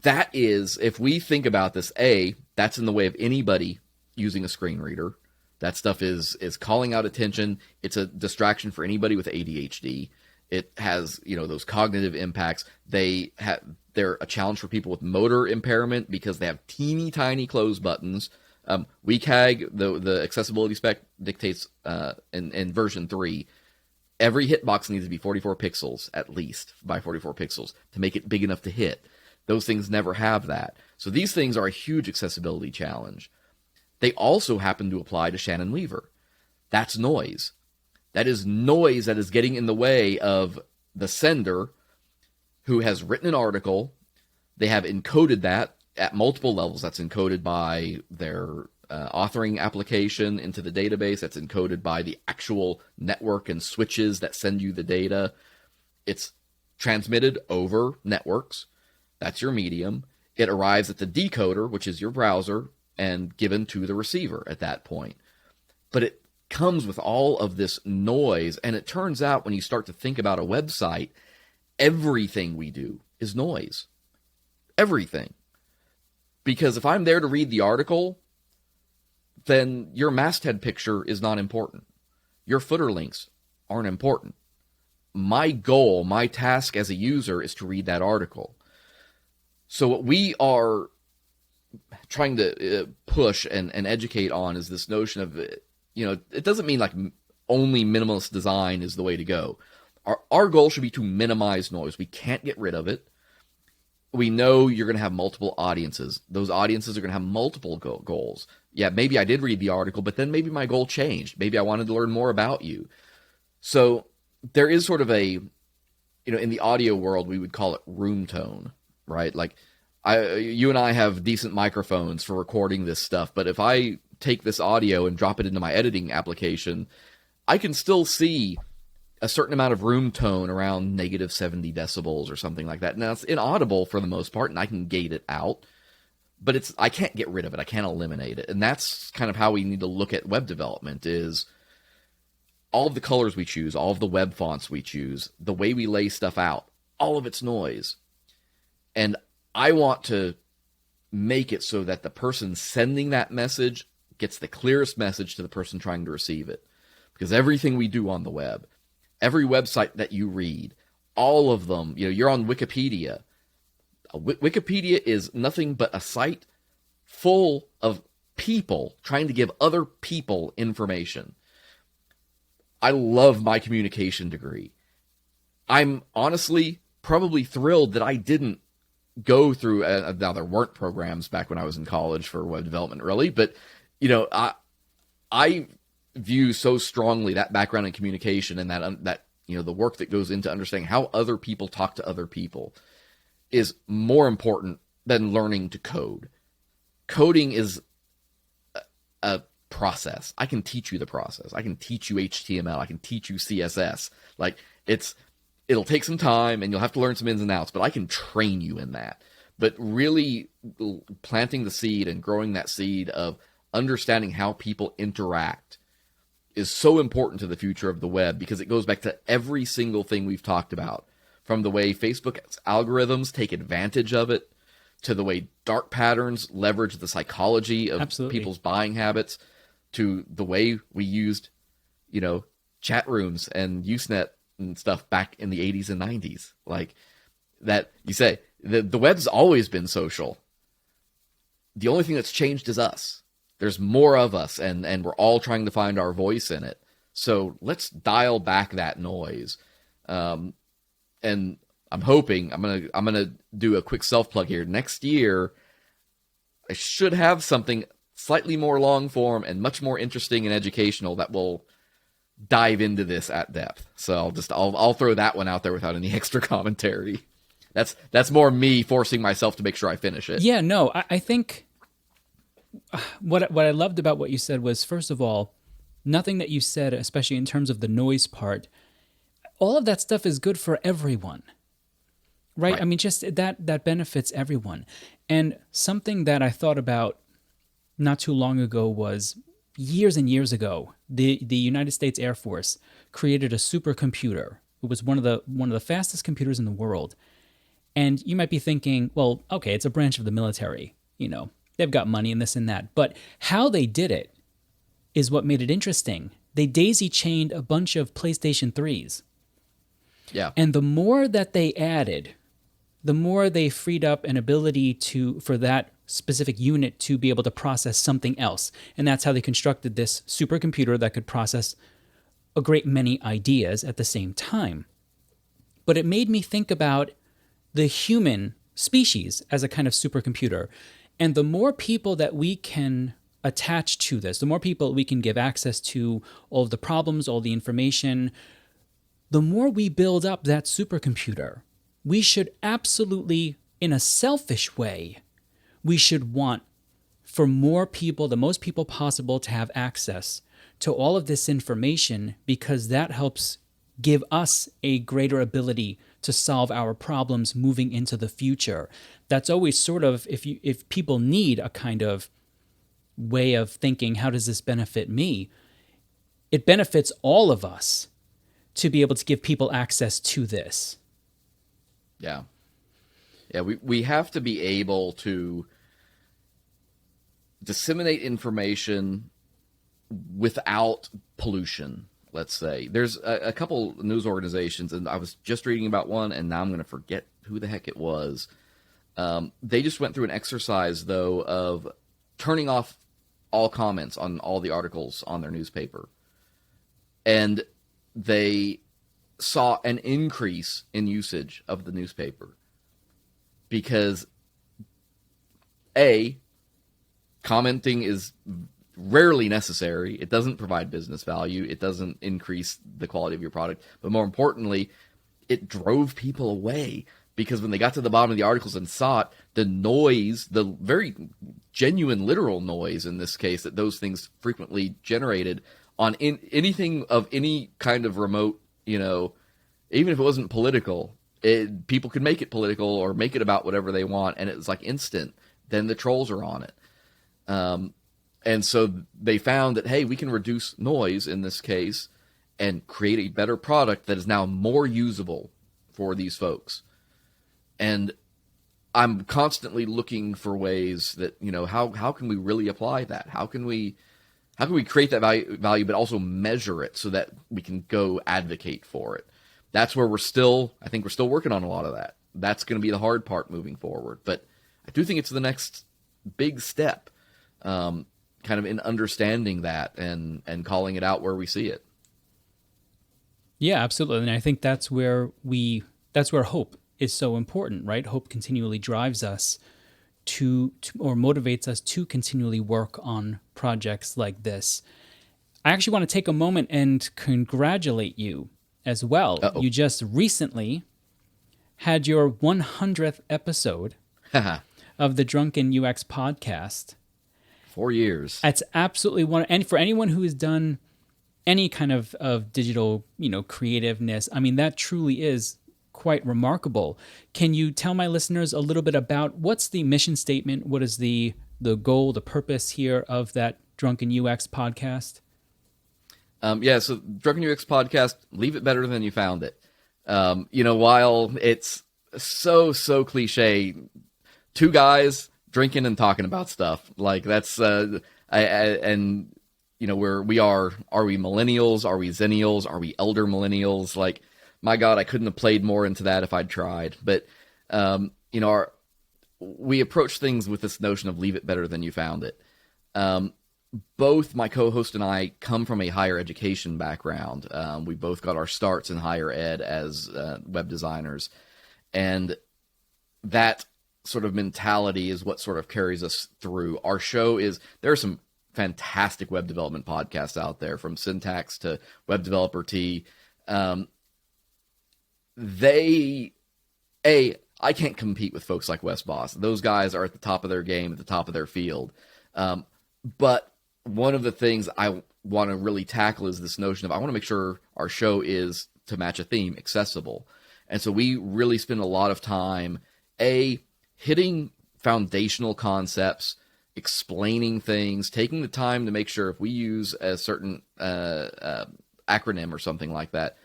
that is, if we think about this, that's in the way of anybody using a screen reader. That stuff is calling out attention. It's a distraction for anybody with ADHD. It has, those cognitive impacts. They're a challenge for people with motor impairment because they have teeny tiny close buttons. WCAG, the accessibility spec dictates in version 3, every hitbox needs to be 44 pixels, at least by 44 pixels, to make it big enough to hit. Those things never have that. So these things are a huge accessibility challenge. They also happen to apply to Shannon Weaver. That's noise. That is noise that is getting in the way of the sender who has written an article. They have encoded that at multiple levels. That's encoded by their authoring application into the database. That's encoded by the actual network and switches that send you the data. It's transmitted over networks. That's your medium. It arrives at the decoder, which is your browser, and given to the receiver at that point. But it comes with all of this noise, and it turns out when you start to think about a website, everything we do is noise. Everything. Because if I'm there to read the article, then your masthead picture is not important. Your footer links aren't important. My goal, my task as a user is to read that article. So what we are trying to push and educate on is this notion of, it doesn't mean like only minimalist design is the way to go. Our goal should be to minimize noise. We can't get rid of it. We know you're going to have multiple audiences. Those audiences are going to have multiple goals. Yeah, maybe I did read the article, but then maybe my goal changed. Maybe I wanted to learn more about you. So there is sort of a, in the audio world, we would call it room tone, right? Like you and I have decent microphones for recording this stuff, but if I take this audio and drop it into my editing application, I can still see a certain amount of room tone around negative 70 decibels or something like that. Now, it's inaudible for the most part, and I can gate it out, but I can't get rid of it. I can't eliminate it. And that's kind of how we need to look at web development is all of the colors we choose, all of the web fonts we choose, the way we lay stuff out, all of it's noise. And I want to make it so that the person sending that message gets the clearest message to the person trying to receive it. Because everything we do on the web, every website that you read, all of them, you're on Wikipedia. Wikipedia is nothing but a site full of people trying to give other people information. I love my communication degree. I'm honestly probably thrilled that I didn't go through, now there weren't programs back when I was in college for web development really, but I view so strongly that background in communication and that the work that goes into understanding how other people talk to other people is more important than learning to code. Coding is a process. I can teach you the process. I can teach you HTML. I can teach you CSS. Like it'll take some time and you'll have to learn some ins and outs, but I can train you in that. But really planting the seed and growing that seed of understanding how people interact is so important to the future of the web because it goes back to every single thing we've talked about, from the way Facebook's algorithms take advantage of it, to the way dark patterns leverage the psychology of people's buying habits, to the way we used, chat rooms and Usenet and stuff back in the 80s and 90s. Like that, you say, the web's always been social. The only thing that's changed is us. There's more of us, and we're all trying to find our voice in it. So let's dial back that noise. And I'm hoping I'm gonna do a quick self plug here. Next year, I should have something slightly more long form and much more interesting and educational that will dive into this at depth. So I'll throw that one out there without any extra commentary. That's more me forcing myself to make sure I finish it. Yeah, no, I think what I loved about what you said was, first of all, nothing that you said, especially in terms of the noise part, all of that stuff is good for everyone, right? I mean, just that benefits everyone. And something that I thought about not too long ago was years and years ago. The United States Air Force created a supercomputer. It was one of the fastest computers in the world. And you might be thinking, well, okay, it's a branch of the military. They've got money and this and that. But how they did it is what made it interesting. They daisy chained a bunch of PlayStation 3s. Yeah. And the more that they added, the more they freed up an ability for that specific unit to be able to process something else. And that's how they constructed this supercomputer that could process a great many ideas at the same time. But it made me think about the human species as a kind of supercomputer. And the more people that we can attach to this, the more people we can give access to all of the problems, all the information, the more we build up that supercomputer. We should absolutely, in a selfish way, we should want for more people, the most people possible, to have access to all of this information, because that helps give us a greater ability to solve our problems moving into the future. That's always sort of, if people need a kind of way of thinking, how does this benefit me? It benefits all of us to be able to give people access to this. Yeah. Yeah, we have to be able to disseminate information without pollution, let's say. There's a couple news organizations, and I was just reading about one, and now I'm going to forget who the heck it was. They just went through an exercise, though, of turning off all comments on all the articles on their newspaper. And they saw an increase in usage of the newspaper because, A, commenting is rarely necessary. It doesn't provide business value. It doesn't increase the quality of your product. But more importantly, it drove people away, because when they got to the bottom of the articles and saw it, the noise, the very genuine, literal noise in this case that those things frequently generated on anything of any kind of remote, even if it wasn't political, people could make it political or make it about whatever they want, and it was like instant. Then the trolls are on it. And so they found that, hey, we can reduce noise in this case and create a better product that is now more usable for these folks. And I'm constantly looking for ways that, how can we really apply that? How can we create that value, but also measure it so that we can go advocate for it? That's where I think we're still working on a lot of that. That's going to be the hard part moving forward. But I do think it's the next big step, kind of in understanding that and calling it out where we see it. Yeah, absolutely. And I think that's where hope is so important, right? Hope continually drives us to or motivates us to continually work on projects like this. I actually want to take a moment and congratulate you as well. Uh-oh. You just recently had your 100th episode of the Drunken UX podcast. 4 years. That's absolutely wonderful. And for anyone who has done any kind of digital, creativeness, I mean, that truly is quite remarkable. Can you tell my listeners a little bit about what's the mission statement? What is the goal, the purpose here of that Drunken UX podcast? So Drunken UX podcast, leave it better than you found it. While it's so cliche, two guys drinking and talking about stuff, like that's, are we millennials? Are we zennials? Are we elder millennials? Like, my God, I couldn't have played more into that if I'd tried. But, we approach things with this notion of leave it better than you found it. Both my co-host and I come from a higher education background. We both got our starts in higher ed as web designers. And that sort of mentality is what sort of carries us through. Our show there are some fantastic web development podcasts out there, from Syntax to Web Developer T. I can't compete with folks like Wes Boss. Those guys are at the top of their game, at the top of their field. But one of the things I want to really tackle is this notion of, I want to make sure our show is, to match a theme, accessible. And so we really spend a lot of time, hitting foundational concepts explaining things, taking the time to make sure if we use a certain acronym or something like that,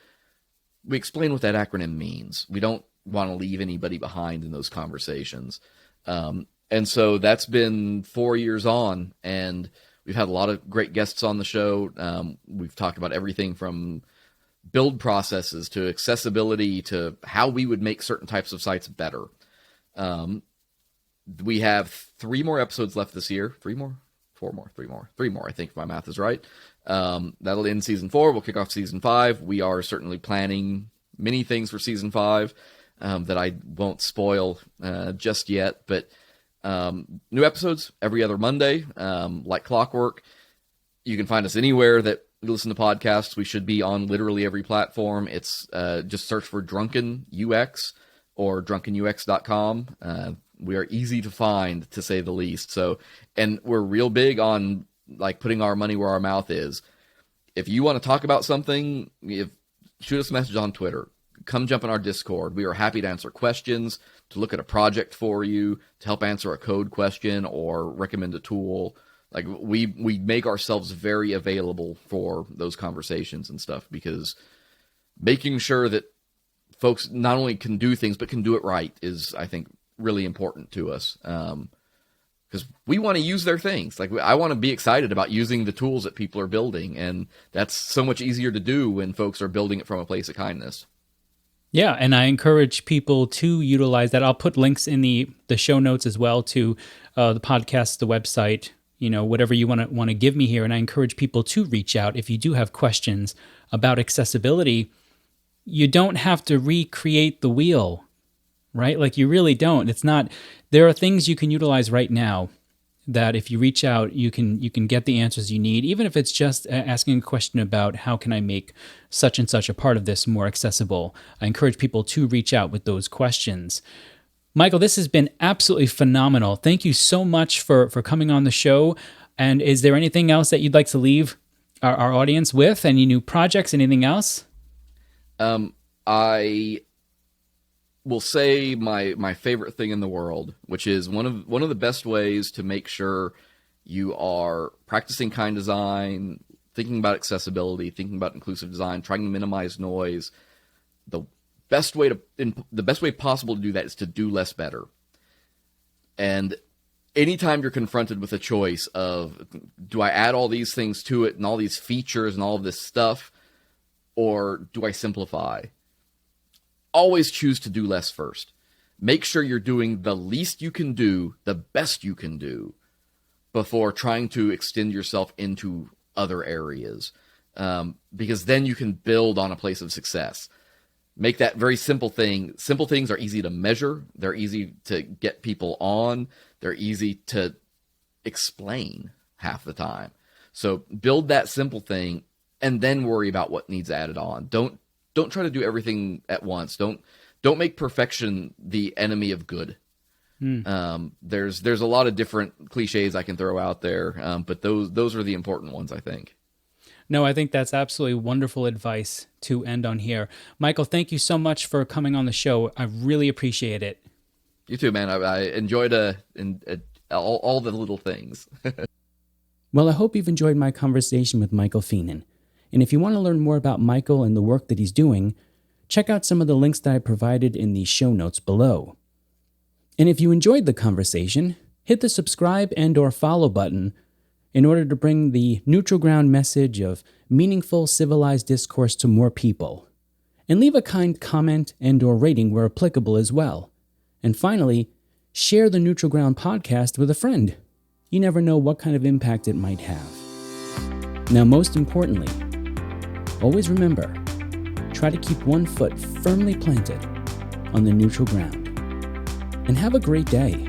we explain what that acronym means. We don't want to leave anybody behind in those conversations. And so that's been 4 years on, and we've had a lot of great guests on the show. We've talked about everything from build processes to accessibility to how we would make certain types of sites better. We have 3 more episodes left this year. 3 more? 4 more? 3 more? 3 more, I think, if my math is right. That'll end season 4. We'll kick off season 5. We are certainly planning many things for season 5 that I won't spoil just yet. But new episodes every other Monday, like clockwork. You can find us anywhere that you listen to podcasts. We should be on literally every platform. It's just search for Drunken UX or drunkenux.com. We are easy to find, to say the least. So, and we're real big on like putting our money where our mouth is. If you want to talk about something, shoot us a message on Twitter. Come jump in our Discord. We are happy to answer questions, to look at a project for you, to help answer a code question or recommend a tool. Like we make ourselves very available for those conversations and stuff, because making sure that folks not only can do things but can do it right is, I think, really important to us. Because we want to use their things. Like I want to be excited about using the tools that people are building, and that's so much easier to do when folks are building it from a place of kindness. Yeah, and I encourage people to utilize that. I'll put links in the show notes as well to the podcast, the website, whatever you want to give me here. And I encourage people to reach out if you do have questions about accessibility. You don't have to recreate the wheel, right? Like you really don't. There are things you can utilize right now that if you reach out, you can get the answers you need, even if it's just asking a question about how can I make such and such a part of this more accessible. I encourage people to reach out with those questions. Michael, this has been absolutely phenomenal. Thank you so much for coming on the show. And is there anything else that you'd like to leave our audience with? Any new projects, anything else? I will say my favorite thing in the world, which is one of the best ways to make sure you are practicing kind design, thinking about accessibility, thinking about inclusive design, trying to minimize noise. The best way possible to do that is to do less better. And anytime you're confronted with a choice of, do I add all these things to it and all these features and all of this stuff, or do I simplify? Always choose to do less first. Make sure you're doing the least you can do, the best you can do, before trying to extend yourself into other areas. Because then you can build on a place of success. Make that very simple thing. Simple things are easy to measure. They're easy to get people on. They're easy to explain half the time. So build that simple thing and then worry about what needs added on. Don't try to do everything at once. Don't make perfection the enemy of good. There's a lot of different cliches I can throw out there, but those are the important ones, I think. No, I think that's absolutely wonderful advice to end on here. Michael, thank you so much for coming on the show. I really appreciate it. You too, man. I enjoyed all the little things. Well, I hope you've enjoyed my conversation with Michael Fienen. And if you want to learn more about Michael and the work that he's doing, check out some of the links that I provided in the show notes below. And if you enjoyed the conversation, hit the subscribe and/or follow button in order to bring the neutral ground message of meaningful, civilized discourse to more people. And leave a kind comment and/or rating where applicable as well. And finally, share the Neutral Ground podcast with a friend. You never know what kind of impact it might have. Now, most importantly, always remember, try to keep one foot firmly planted on the neutral ground. And have a great day.